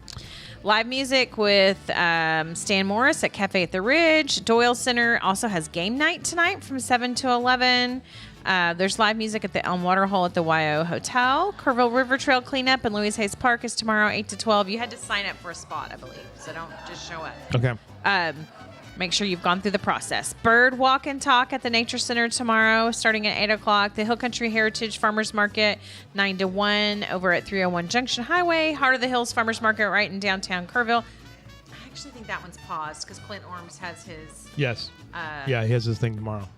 Live music with Stan Morris at Cafe at the Ridge. Doyle Center also has game night tonight from 7 to 11. There's live music at the Elm Water Hole at the YO Hotel. Kerrville River Trail cleanup in Louise Hayes Park is tomorrow, 8 to 12. You had to sign up for a spot, I believe, so don't just show up. Okay. Make sure you've gone through the process. Bird Walk and Talk at the Nature Center tomorrow, starting at 8 o'clock. The Hill Country Heritage Farmers Market, 9 to 1, over at 301 Junction Highway. Heart of the Hills Farmers Market right in downtown Kerrville. I actually think that one's paused because Clint Orms has his Yes. Yeah, he has his thing tomorrow.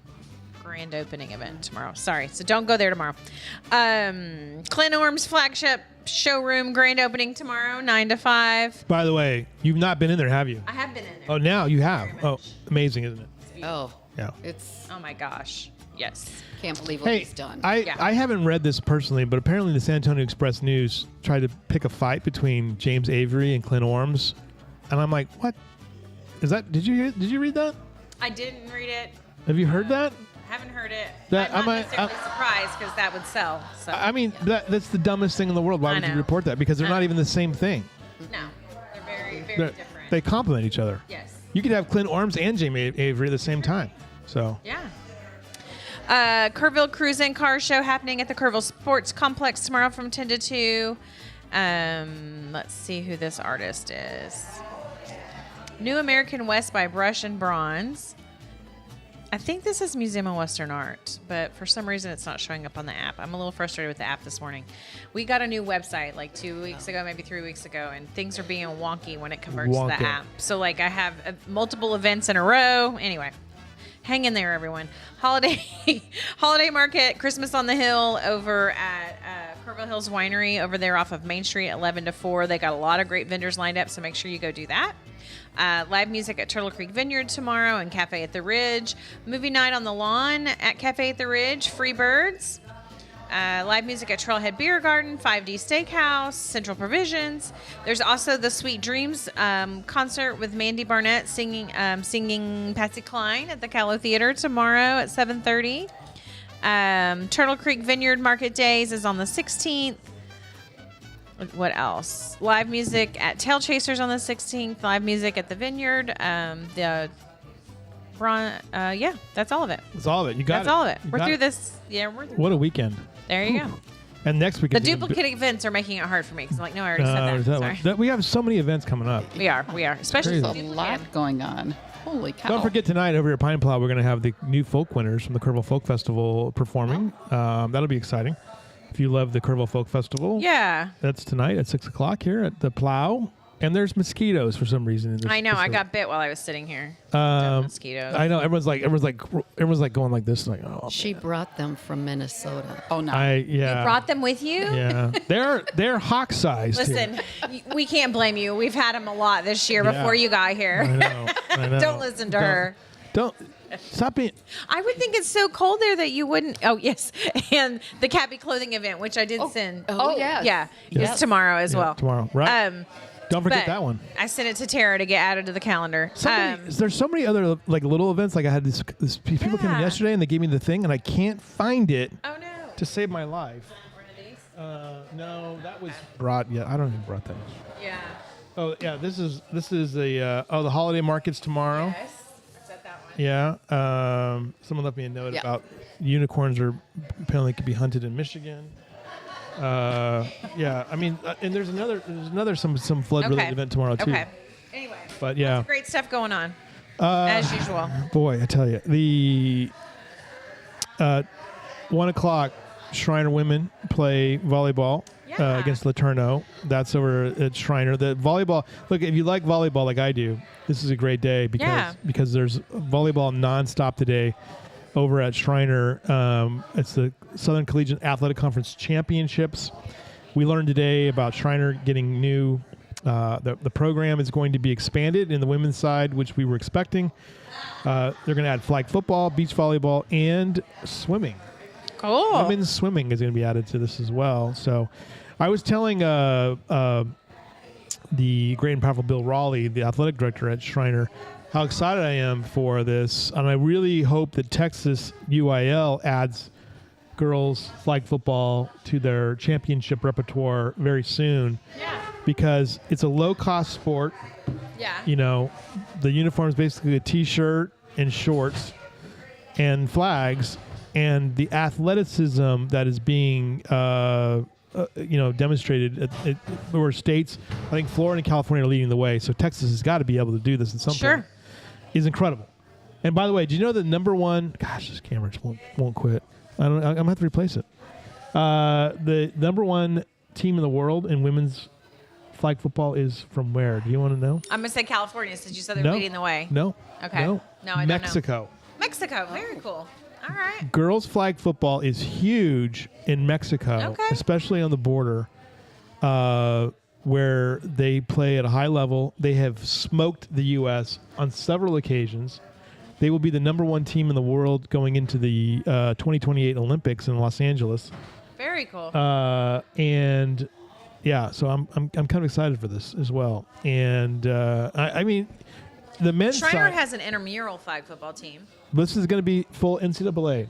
grand opening event tomorrow. Sorry, so don't go there tomorrow. Clint Orms flagship showroom grand opening tomorrow, 9 to 5. By the way, you've not been in there, have you? I have been in there. Oh, now you have. Very Oh, much. amazing, isn't it? Oh, Yeah. it's Oh my gosh. Yes. can't believe what Hey, he's done. Yeah. I haven't read this personally, but apparently the San Antonio Express News tried to pick a fight between James Avery and Clint Orms, and I'm like, what? Is that? Did you read that? I didn't read it. Have you heard that? Haven't heard it. That- I'm not I'm necessarily surprised because that would sell. So I mean, that's the dumbest thing in the world. Why I would you know. report that? Because they're not even the same thing. no, they're very, very They're- different. They complement each other. Yes. You could have Clint Orms and James Avery at the same time. So Yeah. Kerrville Cruise and Car Show happening at the Kerrville Sports Complex tomorrow from 10 to 2. Let's see who this artist is. New American West by Brush and Bronze. I think this is Museum of Western Art, but for some reason it's not showing up on the app. I'm a little frustrated with the app this morning. We got a new website like 2 weeks ago, maybe 3 weeks ago, and things are being wonky when it converts to Wonky. the app. So like I have multiple events in a row. Anyway, hang in there, everyone. Holiday Market, Christmas on the Hill over at Kerrville Hills Winery over there off of Main Street, 11 to 4. They got a lot of great vendors lined up, so make sure you go do that. Live music at Turtle Creek Vineyard tomorrow and Cafe at the Ridge. Movie night on the lawn at Cafe at the Ridge. Free birds. Live music at Trailhead Beer Garden, 5D Steakhouse, Central Provisions. There's also the Sweet Dreams concert with Mandy Barnett singing Patsy Cline at the Callow Theater tomorrow at 7:30. Turtle Creek Vineyard Market Days is on the 16th. What else? Live music at Tail Chasers on the 16th. Live music at the Vineyard. Yeah, that's all of it. that's all of it. You got That's it. all of it. You We're got through it. this. Yeah, we're through. What a weekend. There you go. And next week The is even duplicate events are making it hard for me because I'm like, no, I already said that. Sorry. we have so many events coming up. We are, especially Crazy. the A duplicate. lot going on. Holy cow. Don't forget tonight over at Pine Plow, we're going to have the new folk winners from the Kerrville Folk Festival performing. That'll be exciting. If you love the Kerrville Folk Festival, Yeah, that's tonight at 6 o'clock here at the Plow. And there's mosquitoes for some reason. In this I know. I facility. got bit while I was sitting here. Mosquitoes. I know. Everyone's like going like this. Like, oh, She brought them from Minnesota. Oh, no. yeah. Brought them with you? Yeah, they're hawk sized. Listen, we can't blame you. We've had them a lot this year Yeah. before you got here. I know. Don't listen to her. Don't stop being. I would think it's so cold there that you wouldn't. Oh, yes. And the Cabby clothing event, which I did send. Oh, yes. Yeah. Yes. It's tomorrow as well. tomorrow, right? Don't forget but that one. I sent it to Tara to get added to the calendar. There's so many other like little events. Like I had this people came in Yeah. yesterday and they gave me the thing and I can't find it Oh, no. to save my life. No, that was brought. Yeah, I don't even brought that. Yeah. Oh yeah, this is the the holiday markets tomorrow. Yes. I said that one. Yeah. Someone left me a note Yeah. about unicorns are apparently could be hunted in Michigan. Yeah, I mean, and there's another some flood related event tomorrow too. Okay. Anyway. But yeah, Great stuff going on. As usual. boy, I tell you, the 1 o'clock Shriner women play volleyball Yeah. against Laterno. That's over at Shriner. The volleyball. Look, if you like volleyball like I do, this is a great day because there's volleyball nonstop today over at Shriner. It's the Southern Collegiate Athletic Conference Championships. We learned today about Shriner getting new The program is going to be expanded in the women's side, which we were expecting. They're going to add flag football, beach volleyball, and swimming. Cool. Women's swimming is going to be added to this as well. So I was telling the great and powerful Bill Raleigh, the athletic director at Shriner, how excited I am for this. And I really hope that Texas UIL adds girls flag football to their championship repertoire very soon. Yeah. Because it's a low-cost sport. Yeah. You know, the uniform is basically a T-shirt and shorts and flags, and the athleticism that is being, demonstrated at where states, I think Florida and California are leading the way. So Texas has got to be able to do this at some point. Is incredible. And by the way, do you know the number one? Gosh, this camera just won't quit. I'm gonna have to replace it. The number one team in the world in women's flag football is from where? Do you want to know? I'm going to say California since you said they're leading the way. No. Okay. No, I don't Mexico. know. Mexico. Very cool. All right. Girls flag football is huge in Mexico, Okay. especially on the border, where they play at a high level. They have smoked the U.S. on several occasions. They will be the number one team in the world going into the 2028 Olympics in Los Angeles. Very cool. And yeah, so I'm kind of excited for this as well. And I mean, the men's Shriner side, has an intramural flag football team. this is going to be full NCAA.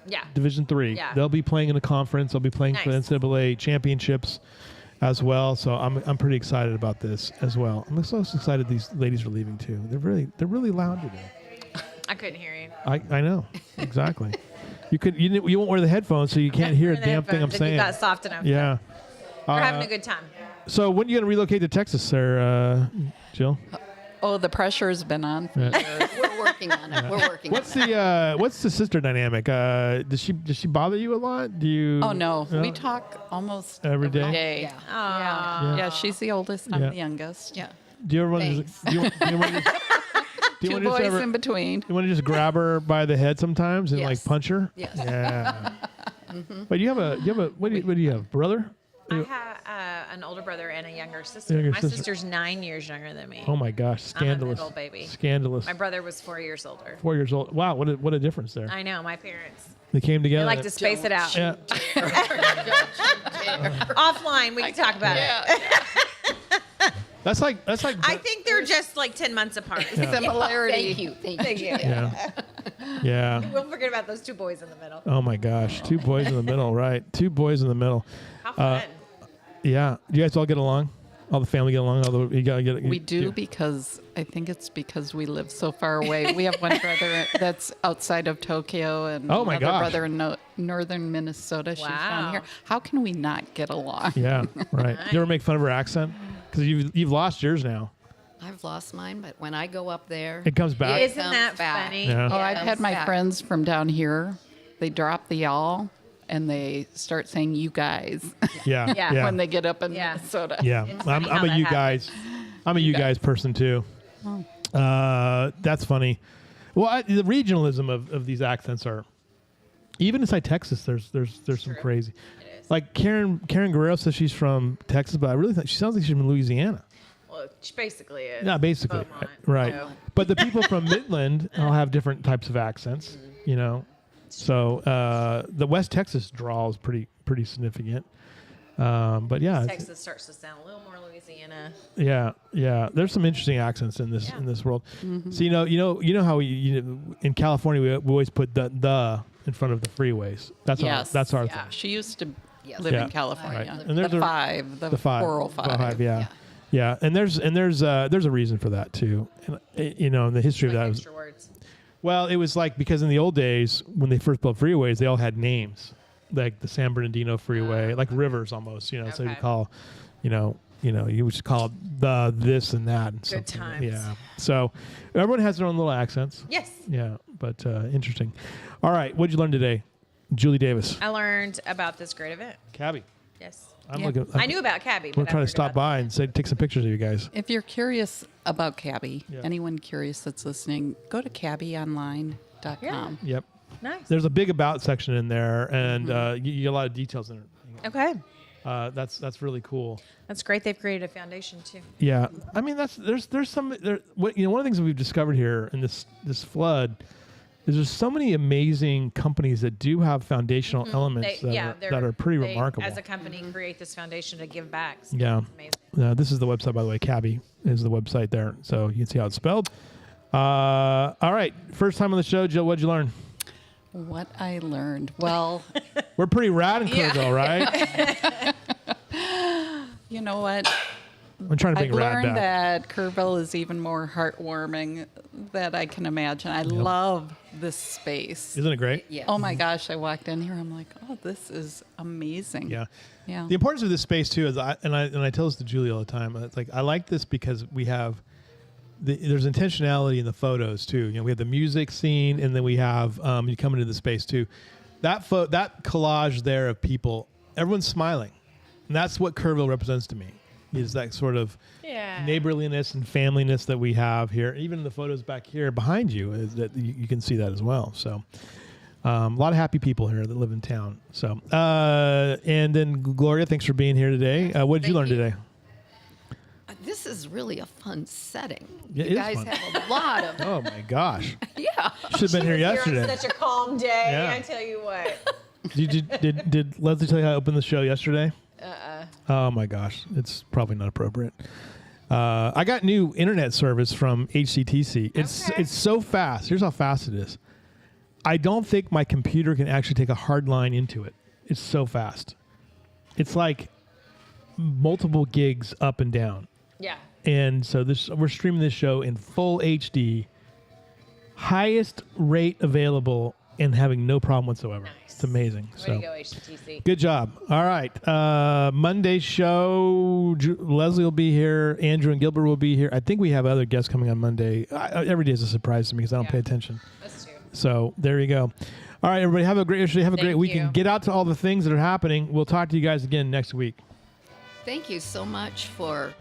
Yeah. Division III. Yeah. They'll be playing in a conference. They'll be playing for the Nice. NCAA championships as well. So I'm pretty excited about this as well. I'm so excited these ladies are leaving too. They're really loud today. I couldn't hear you. I know exactly. You won't wear the headphones, so you can't hear a The damn thing I'm headphones, if saying. You got soft enough. Yeah. We're having a good time. So when are you going to relocate to Texas, there, Jill? Oh, the pressure's been on. Yeah. We're working on it. We're working What's on it. what's the sister dynamic? Does she bother you a lot? Do you? Oh, no. We talk almost Every every day? day. Yeah. Yeah. Yeah. She's the oldest. I'm Yeah. the youngest. Yeah. Do you ever want to? Thanks. Do you want to just? Do you Two want to just boys ever? in between. You want to just grab her by the head sometimes and like Yes. punch her? Yes. Yeah. But you have a what do you have? Brother? I have an older brother and a younger sister. Younger My sister. sister's 9 years younger than me. Oh my gosh, I'm a scandalous. middle baby. Scandalous. My brother was 4 years older. 4 years old. Wow, what a difference there. I know, my parents. They came They together. like to space it out. Yeah. Offline, we can talk about it. That's like. I think they're just like 10 months apart. Similarity. Thank you. Thank you. Yeah. Yeah. We'll forget about those two boys in the middle. Oh my gosh, two boys in the middle, right? Two boys in the middle. How fun. Yeah. Do you guys all get along? All the family get along? Although you gotta get. We do because I think it's because we live so far away. We have one brother that's outside of Tokyo and Oh my another gosh. brother in northern Minnesota. She's Wow. down here. How can we not get along? Yeah. Right. You ever make fun of her accent? Because you've lost yours now. I've lost mine, but when I go up there, It comes back. Isn't comes that back. funny? Yeah. Oh, I've had my back. friends from down here. They drop the y'all and they start saying "you guys" Yeah. Yeah. Yeah. when they get up in Yeah. Minnesota. Yeah, I'm how a that you happens. guys. I'm a you guys person too. That's funny. Well, the regionalism of these accents are even inside Texas. There's some crazy. It is. Like Karen Guerrero says she's from Texas, but I really think she sounds like she's from Louisiana. Well, she basically is. Yeah, basically, Beaumont, right. so. But the people from Midland all have different types of accents. You know, so the West Texas drawl is pretty significant. But yeah, Texas starts to sound a little more Louisiana. yeah. There's some interesting accents in this world. So you know how in California we always put the in front of the freeways. That's Yes. that's our Yeah. thing. She used to Yes. live Yeah. in California. Right. And there's the a- 5, the The 405. Yeah. And there's a reason for that too. And in the history of Like that. extra words. Well, it was like because in the old days when they first built freeways, they all had names, like the San Bernardino Freeway, like rivers almost. So you Okay. call, you would just call it the this and that. And Good something. times. Yeah. So everyone has their own little accents. Yes. Yeah, but interesting. All right, what'd you learn today, Julie Davis? I learned about this great event. Cabby. Yes. I'm Yeah. looking. I knew about Cabby. We're but I trying learned to stop about by and take some pictures of you guys. If you're curious about Cabby, Yeah. anyone curious that's listening, go to cabbyonline.com. Yep. Nice. There's a big about section in there, and you get a lot of details in it. Okay. That's really cool. That's great. They've created a foundation too. Yeah, I mean there's some one of the things that we've discovered here in this flood is there's so many amazing companies that do have foundational elements that are pretty remarkable. As a company, create this foundation to give back. So Yeah. amazing. This is the website, by the way. Cabby is the website there, so you can see how it's spelled. All right, first time on the show, Jill. What'd you learn? What I learned. Well, We're pretty rad in Kerrville, right? you know what? I'm trying to bring I've rad learned back. that Kerrville is even more heartwarming than I can imagine. I love this space. Isn't it great? Yeah. Oh my gosh, I walked in here. I'm like, oh, this is amazing. Yeah. Yeah. The importance of this space too is, I tell this to Julie all the time. It's like I like this because we have there's intentionality in the photos too. We have the music scene, and then we have you come into the space too. That collage there of people, everyone's smiling, and that's what Kerrville represents to me. Is that sort of neighborliness and familyness that we have here. Even the photos back here behind you, is that you can see that as well. So a lot of happy people here that live in town. So and then Gloria, thanks for being here today. What did you learn today? This is really a fun setting. Yeah, it you is guys fun. have a lot of Oh my gosh! yeah. Should have been here You're yesterday. on such a calm day. Yeah. I tell you what. Did Leslie tell you how to open the show yesterday? Oh my gosh, it's probably not appropriate. I got new internet service from HCTC. It's so fast. Here's how fast it is. I don't think my computer can actually take a hard line into it. It's so fast. It's like multiple gigs up and down. Yeah. And so we're streaming this show in full HD, highest rate available, and having no problem whatsoever. Nice. It's amazing. Way So to go, HTTC. good job. All right. Monday's show, Leslie will be here. Andrew and Gilbert will be here. I think we have other guests coming on Monday. Every day is a surprise to me because I don't pay attention. That's true. So there you go. All right, everybody. Have a great Thank weekend. you. Get out to all the things that are happening. We'll talk to you guys again next week. Thank you so much for